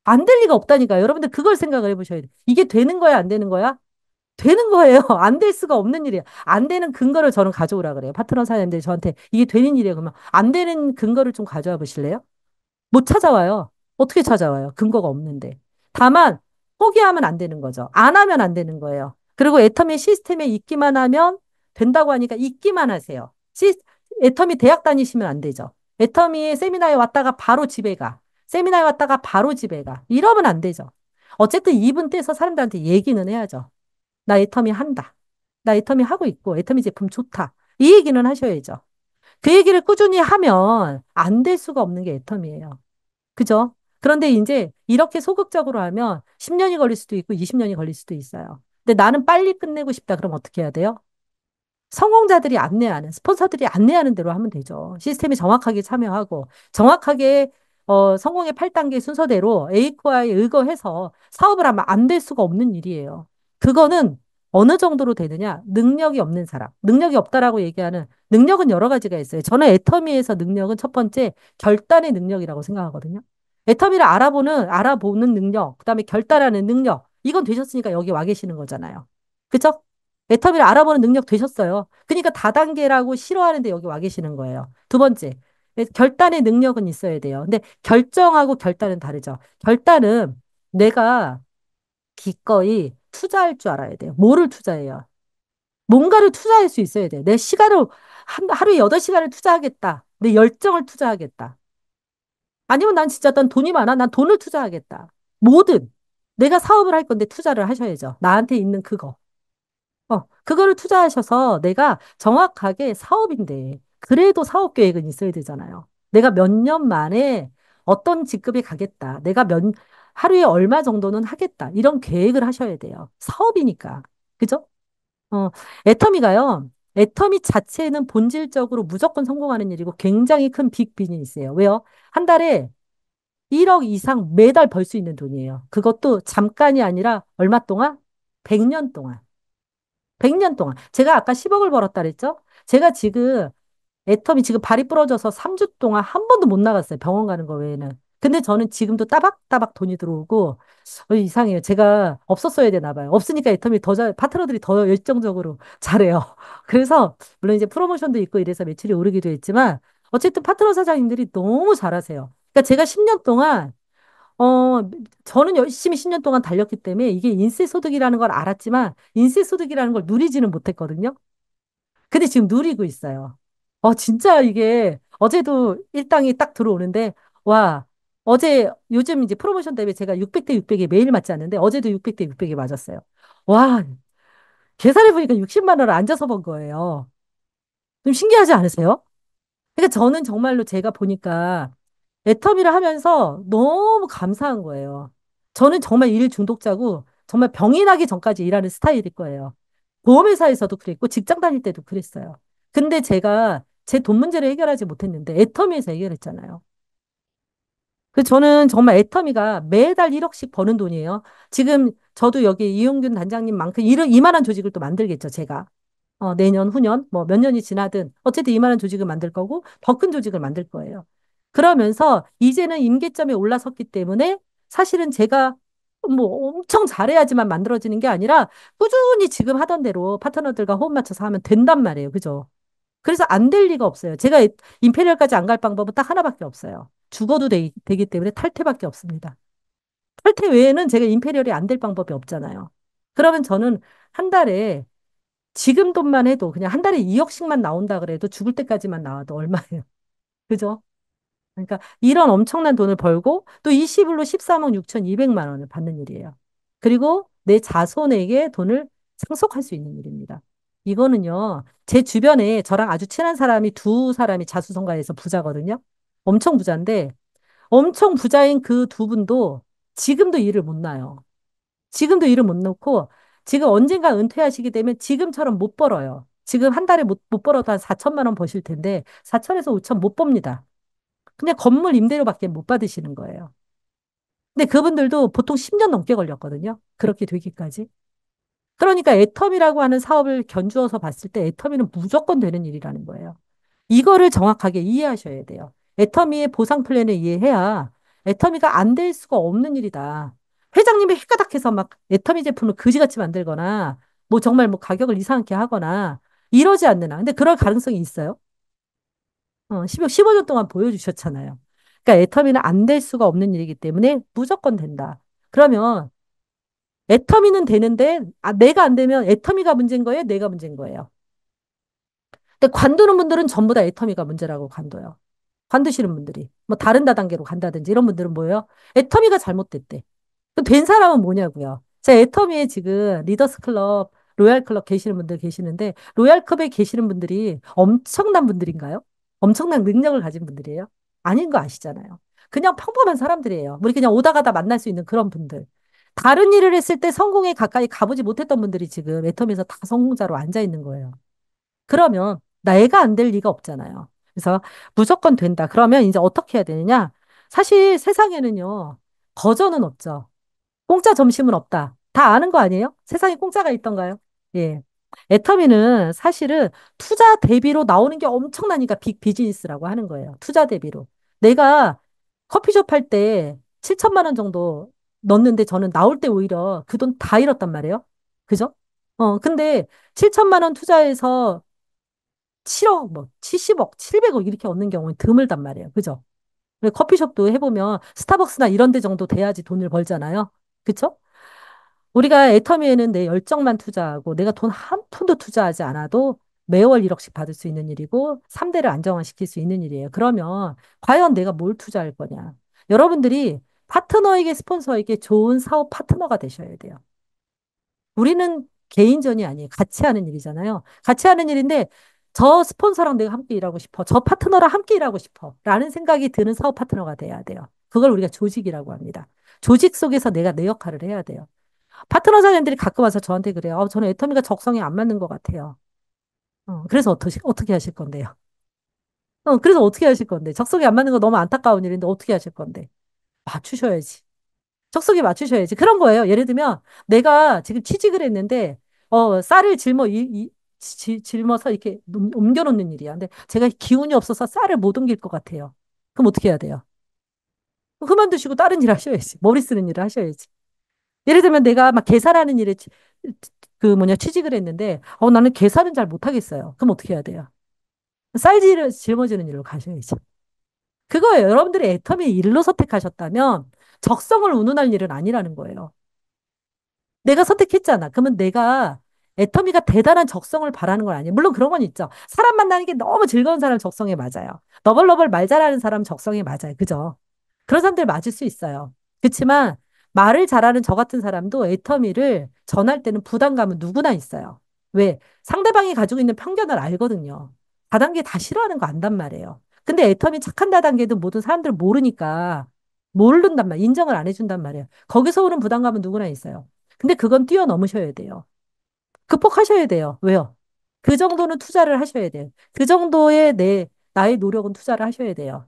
안 될 리가 없다니까요. 여러분들 그걸 생각을 해보셔야 돼요. 이게 되는 거야, 안 되는 거야? 되는 거예요. 안 될 수가 없는 일이에요. 안 되는 근거를 저는 가져오라 그래요. 파트너 사장님들이 저한테 이게 되는 일이에요. 그러면 안 되는 근거를 좀 가져와 보실래요? 못 찾아와요. 어떻게 찾아와요? 근거가 없는데. 다만 포기하면 안 되는 거죠. 안 하면 안 되는 거예요. 그리고 애터미 시스템에 있기만 하면 된다고 하니까 있기만 하세요. 애터미 대학 다니시면 안 되죠. 애터미 세미나에 왔다가 바로 집에 가. 세미나에 왔다가 바로 집에 가. 이러면 안 되죠. 어쨌든 2분 떼서 사람들한테 얘기는 해야죠. 나 애터미 한다. 나 애터미 하고 있고 애터미 제품 좋다. 이 얘기는 하셔야죠. 그 얘기를 꾸준히 하면 안 될 수가 없는 게 애터미예요. 그죠? 그런데 이제 이렇게 소극적으로 하면 10년이 걸릴 수도 있고 20년이 걸릴 수도 있어요. 근데 나는 빨리 끝내고 싶다. 그럼 어떻게 해야 돼요? 성공자들이 안내하는, 스폰서들이 안내하는 대로 하면 되죠. 시스템에 정확하게 참여하고, 정확하게 성공의 8단계 순서대로 에이코아에 의거해서 사업을 하면 안 될 수가 없는 일이에요. 그거는 어느 정도로 되느냐? 능력이 없는 사람. 능력이 없다라고 얘기하는 능력은 여러 가지가 있어요. 저는 애터미에서 능력은 첫 번째 결단의 능력이라고 생각하거든요. 애터미를 알아보는 능력, 그다음에 결단하는 능력. 이건 되셨으니까 여기 와 계시는 거잖아요. 그쵸? 애터미를 알아보는 능력 되셨어요. 그러니까 다단계라고 싫어하는데 여기 와 계시는 거예요. 두 번째, 결단의 능력은 있어야 돼요. 근데 결정하고 결단은 다르죠. 결단은 내가 기꺼이 투자할 줄 알아야 돼요. 뭐를 투자해요? 뭔가를 투자할 수 있어야 돼요. 내 시간을, 하루에 8시간을 투자하겠다. 내 열정을 투자하겠다. 아니면 난 돈이 많아. 난 돈을 투자하겠다. 뭐든 내가 사업을 할 건데 투자를 하셔야죠. 나한테 있는 그거. 그거를 투자하셔서 내가 정확하게 사업인데, 그래도 사업 계획은 있어야 되잖아요. 내가 몇 년 만에 어떤 직급에 가겠다. 하루에 얼마 정도는 하겠다. 이런 계획을 하셔야 돼요. 사업이니까. 그죠? 어, 애터미 자체는 본질적으로 무조건 성공하는 일이고 굉장히 큰 빅 비즈니스예요. 왜요? 한 달에 1억 이상 매달 벌 수 있는 돈이에요. 그것도 잠깐이 아니라 얼마 동안? 100년 동안. 100년 동안. 제가 아까 10억을 벌었다 그랬죠? 제가 지금 애텀이 지금 발이 부러져서 3주 동안 한 번도 못 나갔어요. 병원 가는 거 외에는. 근데 저는 지금도 따박따박 돈이 들어오고 이상해요. 제가 없었어야 되나 봐요. 없으니까 애텀이 파트너들이 더 열정적으로 잘해요. 그래서 물론 이제 프로모션도 있고 이래서 매출이 오르기도 했지만 어쨌든 파트너 사장님들이 너무 잘하세요. 그러니까 제가 10년 동안 어, 저는 열심히 10년 동안 달렸기 때문에 이게 인세소득이라는 걸 알았지만 인세소득이라는 걸 누리지는 못했거든요. 근데 지금 누리고 있어요. 진짜 이게 어제도 일당이 딱 들어오는데 와, 요즘 이제 프로모션 때문에 제가 600대 600에 매일 맞지 않는데 어제도 600대 600에 맞았어요. 와, 계산해 보니까 60만 원을 앉아서 번 거예요. 좀 신기하지 않으세요? 그러니까 저는 정말로 제가 보니까 애터미를 하면서 너무 감사한 거예요. 저는 정말 일 중독자고 정말 병이 나기 전까지 일하는 스타일일 거예요. 보험회사에서도 그랬고 직장 다닐 때도 그랬어요. 근데 제가 제 돈 문제를 해결하지 못했는데 애터미에서 해결했잖아요. 그래서 저는 정말 애터미가 매달 1억씩 버는 돈이에요. 지금 저도 여기 이용균 단장님만큼 이만한 조직을 또 만들겠죠, 제가. 내년, 후년, 뭐 몇 년이 지나든 어쨌든 이만한 조직을 만들 거고 더 큰 조직을 만들 거예요. 그러면서 이제는 임계점에 올라섰기 때문에 사실은 제가 뭐 엄청 잘해야지만 만들어지는 게 아니라 꾸준히 지금 하던 대로 파트너들과 호흡 맞춰서 하면 된단 말이에요. 그죠? 그래서 안 될 리가 없어요. 제가 임페리얼까지 안 갈 방법은 딱 하나밖에 없어요. 죽어도 되기 때문에 탈퇴밖에 없습니다. 탈퇴 외에는 제가 임페리얼이 안 될 방법이 없잖아요. 그러면 저는 한 달에 지금 돈만 해도 그냥 한 달에 2억씩만 나온다 그래도 죽을 때까지만 나와도 얼마예요. 그죠? 그러니까 이런 엄청난 돈을 벌고 또 20일로 13억 6,200만 원을 받는 일이에요. 그리고 내 자손에게 돈을 상속할 수 있는 일입니다. 이거는요, 제 주변에 저랑 아주 친한 사람이 두 사람이 자수성가해서 부자거든요. 엄청 부자인데, 엄청 부자인 그 두 분도 지금도 일을 못 나요. 지금도 일을 못 놓고, 지금 언젠가 은퇴하시게 되면 지금처럼 못 벌어요. 지금 한 달에 못 벌어도 한 4천만 원 버실 텐데, 4천에서 5천 못 법니다. 그냥 건물 임대료밖에 못 받으시는 거예요. 근데 그분들도 보통 10년 넘게 걸렸거든요. 그렇게 되기까지. 그러니까 애터미라고 하는 사업을 견주어서 봤을 때 애터미는 무조건 되는 일이라는 거예요. 이거를 정확하게 이해하셔야 돼요. 애터미의 보상 플랜을 이해해야 애터미가 안 될 수가 없는 일이다. 회장님이 휘가닥해서 막 애터미 제품을 그지같이 만들거나 뭐 정말 뭐 가격을 이상하게 하거나 이러지 않는 한. 근데 그럴 가능성이 있어요. 15년 동안 보여주셨잖아요. 그러니까 애터미는 안 될 수가 없는 일이기 때문에 무조건 된다. 그러면 애터미는 되는데 내가 안 되면 애터미가 문제인 거예요? 내가 문제인 거예요? 근데 관두는 분들은 전부 다 애터미가 문제라고 관둬요. 관두시는 분들이. 뭐 다른 다단계로 간다든지 이런 분들은 뭐예요? 애터미가 잘못됐대. 그럼 된 사람은 뭐냐고요? 제 애터미에 지금 리더스 클럽, 로얄 클럽 계시는 분들 계시는데 로얄 클럽에 계시는 분들이 엄청난 분들인가요? 엄청난 능력을 가진 분들이에요? 아닌 거 아시잖아요. 그냥 평범한 사람들이에요. 우리 그냥 오다 가다 만날 수 있는 그런 분들. 다른 일을 했을 때 성공에 가까이 가보지 못했던 분들이 지금 애터미에서 다 성공자로 앉아 있는 거예요. 그러면 내가 안 될 리가 없잖아요. 그래서 무조건 된다. 그러면 이제 어떻게 해야 되느냐? 사실 세상에는요, 거저는 없죠. 공짜 점심은 없다. 다 아는 거 아니에요? 세상에 공짜가 있던가요? 예. 애터미는 사실은 투자 대비로 나오는 게 엄청나니까 빅 비즈니스라고 하는 거예요. 투자 대비로. 내가 커피숍 할 때 7천만 원 정도 넣었는데 저는 나올 때 오히려 그 돈 다 잃었단 말이에요. 그죠? 근데 7천만 원 투자해서 7억, 뭐, 70억, 700억 이렇게 얻는 경우는 드물단 말이에요. 그죠? 그리고 커피숍도 해보면 스타벅스나 이런 데 정도 돼야지 돈을 벌잖아요. 그쵸? 우리가 애터미에는 내 열정만 투자하고 내가 돈 한 푼도 투자하지 않아도 매월 1억씩 받을 수 있는 일이고 3대를 안정화시킬 수 있는 일이에요. 그러면 과연 내가 뭘 투자할 거냐? 여러분들이 파트너에게 스폰서에게 좋은 사업 파트너가 되셔야 돼요. 우리는 개인전이 아니에요. 같이 하는 일이잖아요. 같이 하는 일인데 저 스폰서랑 내가 함께 일하고 싶어. 저 파트너랑 함께 일하고 싶어. 라는 생각이 드는 사업 파트너가 돼야 돼요. 그걸 우리가 조직이라고 합니다. 조직 속에서 내가 내 역할을 해야 돼요. 파트너 사장님들이 가끔 와서 저한테 그래요. 저는 애터미가 적성에 안 맞는 것 같아요. 그래서 어떻게 하실 건데요? 그래서 어떻게 하실 건데? 적성에 안 맞는 거 너무 안타까운 일인데 어떻게 하실 건데? 맞추셔야지. 적성에 맞추셔야지. 그런 거예요. 예를 들면 내가 지금 취직을 했는데 쌀을 짊어서 이렇게 옮겨놓는 일이야. 근데 제가 기운이 없어서 쌀을 못 옮길 것 같아요. 그럼 어떻게 해야 돼요? 그만두시고 다른 일 하셔야지. 머리 쓰는 일을 하셔야지. 예를 들면 내가 막 계산하는 일에 취직을 했는데 나는 계산은 잘 못하겠어요. 그럼 어떻게 해야 돼요? 쌀을 짊어지는 일로 가셔야지. 그거예요. 여러분들이 애터미 일로 선택하셨다면 적성을 운운할 일은 아니라는 거예요. 내가 선택했잖아. 그러면 내가 애터미가 대단한 적성을 바라는 건 아니에요. 물론 그런 건 있죠. 사람 만나는 게 너무 즐거운 사람 적성에 맞아요. 너벌너벌 말 잘하는 사람 적성에 맞아요. 그죠? 그런 사람들 맞을 수 있어요. 그렇지만 말을 잘하는 저 같은 사람도 애터미를 전할 때는 부담감은 누구나 있어요. 왜? 상대방이 가지고 있는 편견을 알거든요. 다단계 다 싫어하는 거 안단 말이에요. 근데 애터미 착한 다단계도 모든 사람들 모르니까 모른단 말이에요. 인정을 안 해준단 말이에요. 거기서 오는 부담감은 누구나 있어요. 근데 그건 뛰어넘으셔야 돼요. 극복하셔야 돼요. 왜요? 그 정도는 투자를 하셔야 돼요. 그 정도의 나의 노력은 투자를 하셔야 돼요.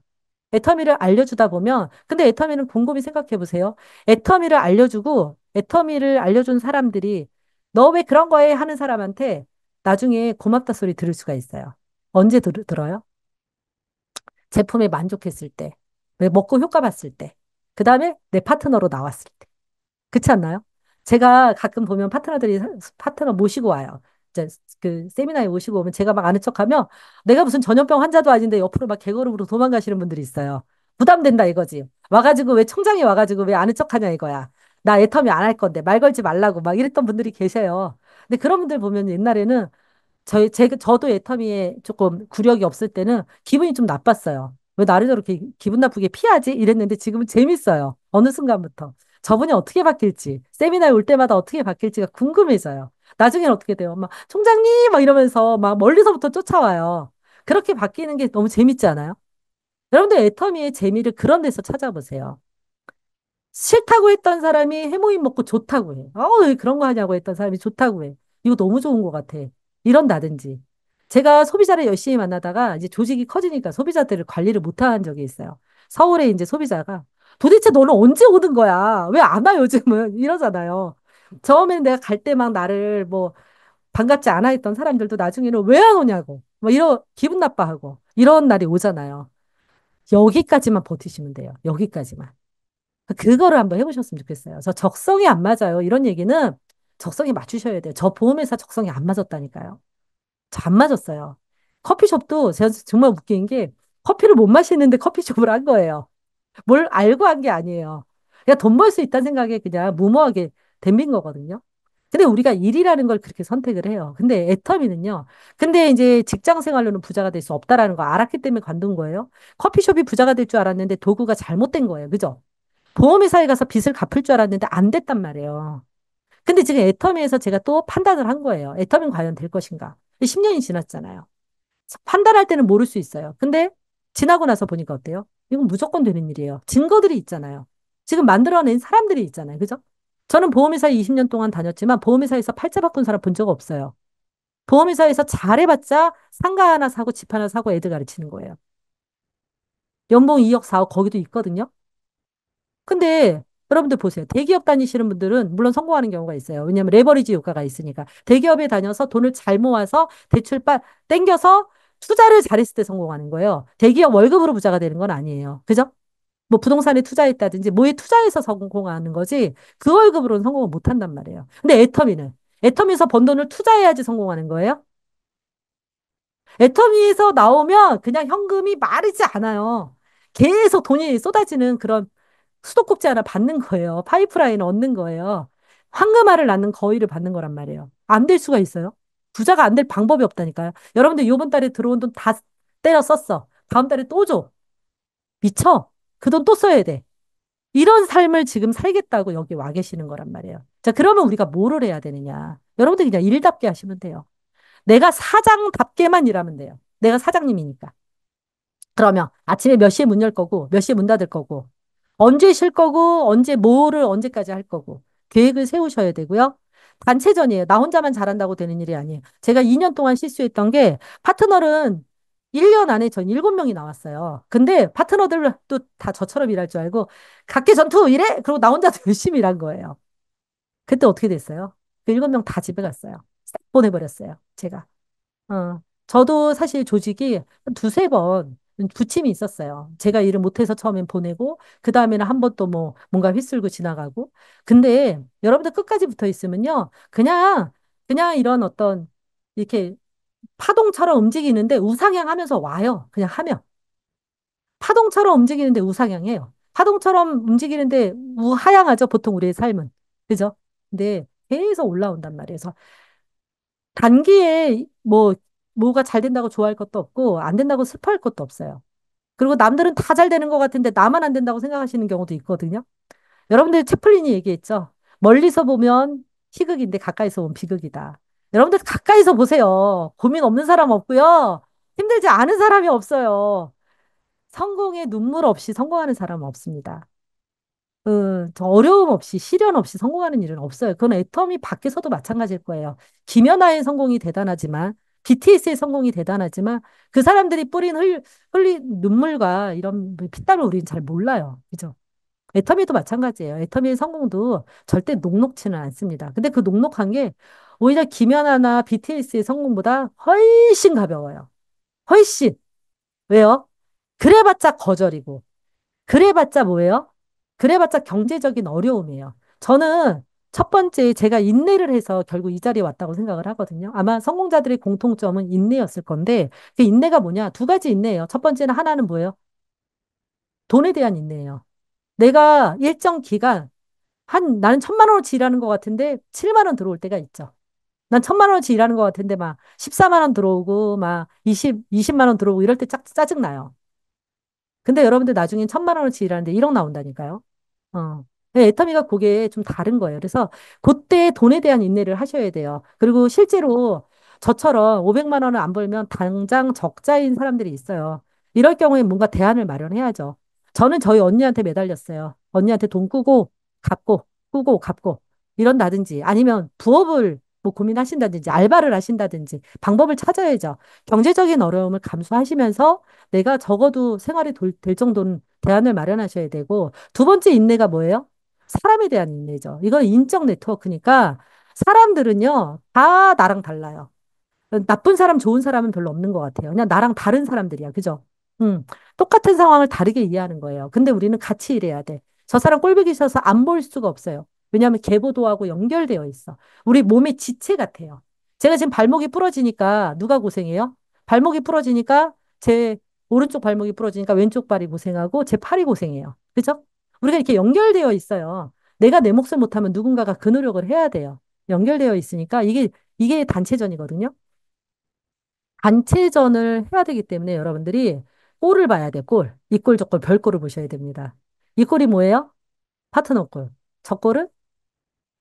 애터미를 알려주다 보면, 근데 애터미는 곰곰이 생각해 보세요. 애터미를 알려준 사람들이, 너 왜 그런 거에 하는 사람한테 나중에 고맙다 소리 들을 수가 있어요. 언제 들어요? 제품에 만족했을 때, 왜 먹고 효과 봤을 때, 그 다음에 내 파트너로 나왔을 때. 그렇지 않나요? 제가 가끔 보면 파트너 모시고 와요. 이제 그 세미나에 모시고 오면 제가 막 아는 척하면 내가 무슨 전염병 환자도 아닌데 옆으로 막 개걸음으로 도망가시는 분들이 있어요. 부담된다 이거지. 와가지고 왜 청장이 와가지고 왜 아는 척하냐 이거야. 나 애터미 안 할 건데 말 걸지 말라고 막 이랬던 분들이 계세요. 근데 그런 분들 보면 옛날에는 저도 애터미에 조금 구력이 없을 때는 기분이 좀 나빴어요. 왜 나를 저렇게 기분 나쁘게 피하지? 이랬는데 지금은 재밌어요. 어느 순간부터. 저분이 어떻게 바뀔지, 세미나에 올 때마다 어떻게 바뀔지가 궁금해져요. 나중엔 어떻게 돼요? 막, 총장님! 막 이러면서 막 멀리서부터 쫓아와요. 그렇게 바뀌는 게 너무 재밌지 않아요? 여러분들 애터미의 재미를 그런 데서 찾아보세요. 싫다고 했던 사람이 해모임 먹고 좋다고 해. 왜 그런 거 하냐고 했던 사람이 좋다고 해. 이거 너무 좋은 것 같아. 이런다든지. 제가 소비자를 열심히 만나다가 이제 조직이 커지니까 소비자들을 관리를 못한 적이 있어요. 서울에 이제 소비자가 도대체 너는 언제 오는 거야? 왜 안 와, 요즘은? 이러잖아요. 처음에는 내가 갈 때 막 나를 뭐 반갑지 않아 했던 사람들도 나중에는 왜 안 오냐고. 뭐 기분 나빠하고. 이런 날이 오잖아요. 여기까지만 버티시면 돼요. 여기까지만. 그거를 한번 해보셨으면 좋겠어요. 저 적성이 안 맞아요. 이런 얘기는 적성에 맞추셔야 돼요. 저 보험회사 적성이 안 맞았다니까요. 저 안 맞았어요. 커피숍도 제가 정말 웃긴 게 커피를 못 마시는데 커피숍을 한 거예요. 뭘 알고 한 게 아니에요. 그냥 돈 벌 수 있다는 생각에 그냥 무모하게 덤빈 거거든요. 근데 우리가 일이라는 걸 그렇게 선택을 해요. 근데 애터미는요. 근데 이제 직장 생활로는 부자가 될 수 없다라는 거 알았기 때문에 관둔 거예요. 커피숍이 부자가 될 줄 알았는데 도구가 잘못된 거예요. 그죠? 보험회사에 가서 빚을 갚을 줄 알았는데 안 됐단 말이에요. 근데 지금 애터미에서 제가 또 판단을 한 거예요. 애터미는 과연 될 것인가? 10년이 지났잖아요. 판단할 때는 모를 수 있어요. 근데 지나고 나서 보니까 어때요? 이건 무조건 되는 일이에요. 증거들이 있잖아요. 지금 만들어낸 사람들이 있잖아요. 그죠? 저는 보험회사에 20년 동안 다녔지만 보험회사에서 팔자 바꾼 사람 본 적 없어요. 보험회사에서 잘해봤자 상가 하나 사고 집 하나 사고 애들 가르치는 거예요. 연봉 2억, 4억 거기도 있거든요. 근데 여러분들 보세요. 대기업 다니시는 분들은 물론 성공하는 경우가 있어요. 왜냐하면 레버리지 효과가 있으니까. 대기업에 다녀서 돈을 잘 모아서 땡겨서 투자를 잘했을 때 성공하는 거예요. 대기업 월급으로 부자가 되는 건 아니에요. 그죠? 뭐 부동산에 투자했다든지 뭐에 투자해서 성공하는 거지 그 월급으로는 성공을 못 한단 말이에요. 근데 애터미에서 번 돈을 투자해야지 성공하는 거예요. 애터미에서 나오면 그냥 현금이 마르지 않아요. 계속 돈이 쏟아지는 그런 수도꼭지 하나 받는 거예요. 파이프라인을 얻는 거예요. 황금알을 낳는 거위를 받는 거란 말이에요. 안 될 수가 있어요. 부자가 안 될 방법이 없다니까요. 여러분들 이번 달에 들어온 돈 다 때려 썼어. 다음 달에 또 줘. 미쳐. 그 돈 또 써야 돼. 이런 삶을 지금 살겠다고 여기 와 계시는 거란 말이에요. 자, 그러면 우리가 뭐를 해야 되느냐? 여러분들 그냥 일답게 하시면 돼요. 내가 사장답게만 일하면 돼요. 내가 사장님이니까. 그러면 아침에 몇 시에 문 열 거고, 몇 시에 문 닫을 거고, 언제 쉴 거고, 언제 뭐를 언제까지 할 거고, 계획을 세우셔야 되고요. 단체전이에요. 나 혼자만 잘한다고 되는 일이 아니에요. 제가 2년 동안 실수했던 게 파트너는 1년 안에 전 7명이 나왔어요. 근데 파트너들도 다 저처럼 일할 줄 알고, 각계 전투 이래? 그리고 나 혼자 열심히 일한 거예요. 그때 어떻게 됐어요? 그 7명 다 집에 갔어요. 싹 보내버렸어요. 제가. 저도 사실 조직이 한 두세 번 부침이 있었어요. 제가 일을 못해서 처음엔 보내고, 그 다음에는 한 번 또 뭐, 뭔가 휘쓸고 지나가고. 근데 여러분들 끝까지 붙어 있으면요. 그냥 이런 어떤, 이렇게 파동처럼 움직이는데 우상향 하면서 와요. 그냥 하면. 파동처럼 움직이는데 우상향해요. 파동처럼 움직이는데 우하향하죠. 보통 우리의 삶은. 그죠? 근데 계속 올라온단 말이에요. 그래서 단기에 뭐가 잘 된다고 좋아할 것도 없고, 안 된다고 슬퍼할 것도 없어요. 그리고 남들은 다 잘 되는 것 같은데 나만 안 된다고 생각하시는 경우도 있거든요. 여러분들 채플린이 얘기했죠. 멀리서 보면 희극인데 가까이서 보면 비극이다. 여러분들 가까이서 보세요. 고민 없는 사람 없고요. 힘들지 않은 사람이 없어요. 성공에 눈물 없이 성공하는 사람은 없습니다. 저 어려움 없이, 시련 없이 성공하는 일은 없어요. 그건 애터미 밖에서도 마찬가지일 거예요. 김연아의 성공이 대단하지만, BTS의 성공이 대단하지만, 그 사람들이 흘린 눈물과 이런 피땀을 우리는 잘 몰라요. 그죠? 애터미도 마찬가지예요. 애터미의 성공도 절대 녹록지는 않습니다. 근데 그 녹록한 게 오히려 김연아나 BTS의 성공보다 훨씬 가벼워요. 훨씬. 왜요? 그래봤자 거절이고. 그래봤자 뭐예요? 그래봤자 경제적인 어려움이에요. 저는 첫 번째 제가 인내를 해서 결국 이 자리에 왔다고 생각을 하거든요. 아마 성공자들의 공통점은 인내였을 건데 그 인내가 뭐냐? 두 가지 인내예요. 첫 번째는 하나는 뭐예요? 돈에 대한 인내예요. 내가 일정 기간 나는 1,000만 원어치 일하는 것 같은데 7만 원 들어올 때가 있죠. 난 1,000만 원어치 일하는 것 같은데 막 14만 원 들어오고 막 20만 원 들어오고 이럴 때 짜증 나요. 근데 여러분들 나중엔 1,000만 원어치 일하는데 1억 나온다니까요. 네, 애터미가 그게 좀 다른 거예요. 그래서 그때 돈에 대한 인내를 하셔야 돼요. 그리고 실제로 저처럼 500만 원을 안 벌면 당장 적자인 사람들이 있어요. 이럴 경우에 뭔가 대안을 마련해야죠. 저는 저희 언니한테 매달렸어요. 언니한테 돈 꾸고 갚고 이런다든지 아니면 부업을 뭐 고민하신다든지 알바를 하신다든지 방법을 찾아야죠. 경제적인 어려움을 감수하시면서 내가 적어도 생활이 될 정도는 대안을 마련하셔야 되고 두 번째 인내가 뭐예요? 사람에 대한 인내죠. 이건 인적 네트워크니까 사람들은요, 다 나랑 달라요. 나쁜 사람, 좋은 사람은 별로 없는 것 같아요. 그냥 나랑 다른 사람들이야. 그죠? 음, 똑같은 상황을 다르게 이해하는 거예요. 근데 우리는 같이 일해야 돼. 저 사람 꼴보기 싫어서 안 볼 수가 없어요. 왜냐하면 계보도하고 연결되어 있어. 우리 몸의 지체 같아요. 제가 지금 발목이 부러지니까 누가 고생해요? 발목이 부러지니까 제 오른쪽 발목이 부러지니까 왼쪽 발이 고생하고 제 팔이 고생해요. 그죠? 우리가 이렇게 연결되어 있어요. 내가 내 몫을 못하면 누군가가 그 노력을 해야 돼요. 연결되어 있으니까 이게 단체전이거든요. 단체전을 해야 되기 때문에 여러분들이 골을 봐야 돼, 골. 이 골, 저 골, 별 골을 보셔야 됩니다. 이 골이 뭐예요? 파트너 골. 저 골은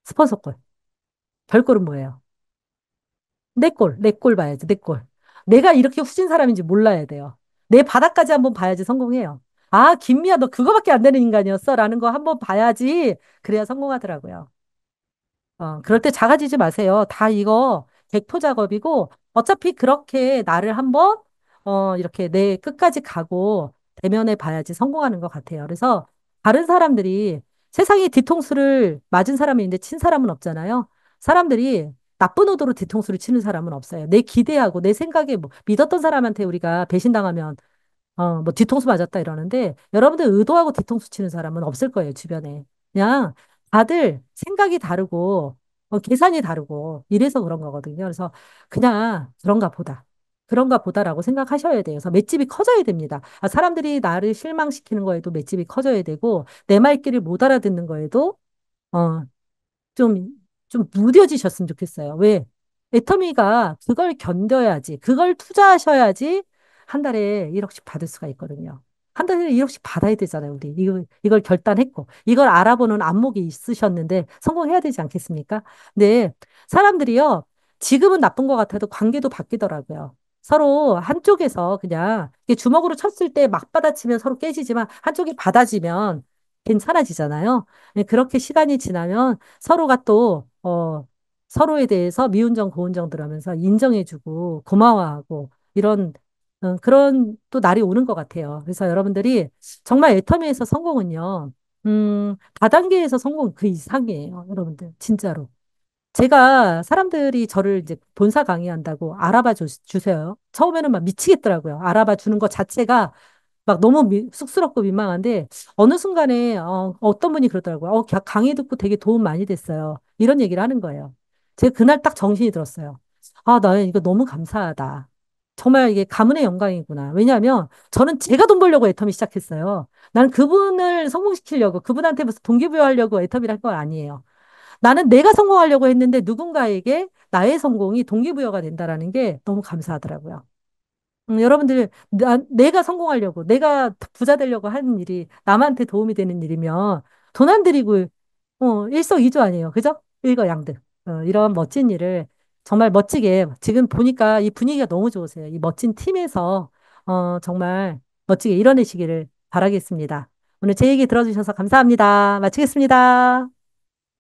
스폰서 골. 별 골은 뭐예요? 내 골 봐야지, 내 골. 내가 이렇게 후진 사람인지 몰라야 돼요. 내 바닥까지 한번 봐야지 성공해요. 아, 김미아, 너 그거밖에 안 되는 인간이었어? 라는 거 한번 봐야지. 그래야 성공하더라고요. 그럴 때 작아지지 마세요. 다 이거 객포 작업이고, 어차피 그렇게 나를 한번, 이렇게 내 끝까지 가고, 대면해 봐야지 성공하는 것 같아요. 그래서 다른 사람들이 세상에 뒤통수를 맞은 사람이 있는데 친 사람은 없잖아요. 사람들이 나쁜 의도로 뒤통수를 치는 사람은 없어요. 내 기대하고 내 생각에 뭐 믿었던 사람한테 우리가 배신당하면 뭐 뒤통수 맞았다 이러는데 여러분들 의도하고 뒤통수 치는 사람은 없을 거예요, 주변에. 그냥 다들 생각이 다르고 계산이 다르고 이래서 그런 거거든요. 그래서 그냥 그런가 보다. 그런가 보다라고 생각하셔야 돼요. 그래서 맷집이 커져야 됩니다. 아, 사람들이 나를 실망시키는 거에도 맷집이 커져야 되고 내 말귀를 못 알아듣는 거에도 어, 좀, 좀 무뎌지셨으면 좋겠어요. 왜? 애터미가 그걸 견뎌야지, 그걸 투자하셔야지 한 달에 1억씩 받을 수가 있거든요. 한 달에 1억씩 받아야 되잖아요, 우리. 이걸 결단했고, 이걸 알아보는 안목이 있으셨는데 성공해야 되지 않겠습니까? 근데 사람들이요, 지금은 나쁜 것 같아도 관계도 바뀌더라고요. 서로 한쪽에서 그냥 이게 주먹으로 쳤을 때 막 받아치면 서로 깨지지만 한쪽이 받아지면 괜찮아지잖아요. 네, 그렇게 시간이 지나면 서로가 또, 서로에 대해서 미운 점, 고운 점 들으면서 인정해주고 고마워하고 이런, 그런 또 날이 오는 것 같아요. 그래서 여러분들이 정말 애터미에서 성공은요, 다단계에서 성공 그 이상이에요. 여러분들. 진짜로. 제가 사람들이 저를 이제 본사 강의한다고 알아봐 주세요. 처음에는 막 미치겠더라고요. 알아봐 주는 것 자체가 막 너무 쑥스럽고 민망한데 어느 순간에 어떤 분이 그러더라고요. 강의 듣고 되게 도움 많이 됐어요. 이런 얘기를 하는 거예요. 제가 그날 딱 정신이 들었어요. 아, 나 이거 너무 감사하다. 정말 이게 가문의 영광이구나. 왜냐하면 저는 제가 돈 벌려고 애터미 시작했어요. 나는 그분을 성공시키려고 그분한테 무슨 동기부여하려고 애터미를 할 거 아니에요. 나는 내가 성공하려고 했는데 누군가에게 나의 성공이 동기부여가 된다라는 게 너무 감사하더라고요. 여러분들, 내가 성공하려고, 내가 부자 되려고 하는 일이 남한테 도움이 되는 일이면 돈 안 들이고, 일석이조 아니에요. 그죠? 일거양득. 이런 멋진 일을 정말 멋지게, 지금 보니까 이 분위기가 너무 좋으세요. 이 멋진 팀에서, 정말 멋지게 이뤄내시기를 바라겠습니다. 오늘 제 얘기 들어주셔서 감사합니다. 마치겠습니다.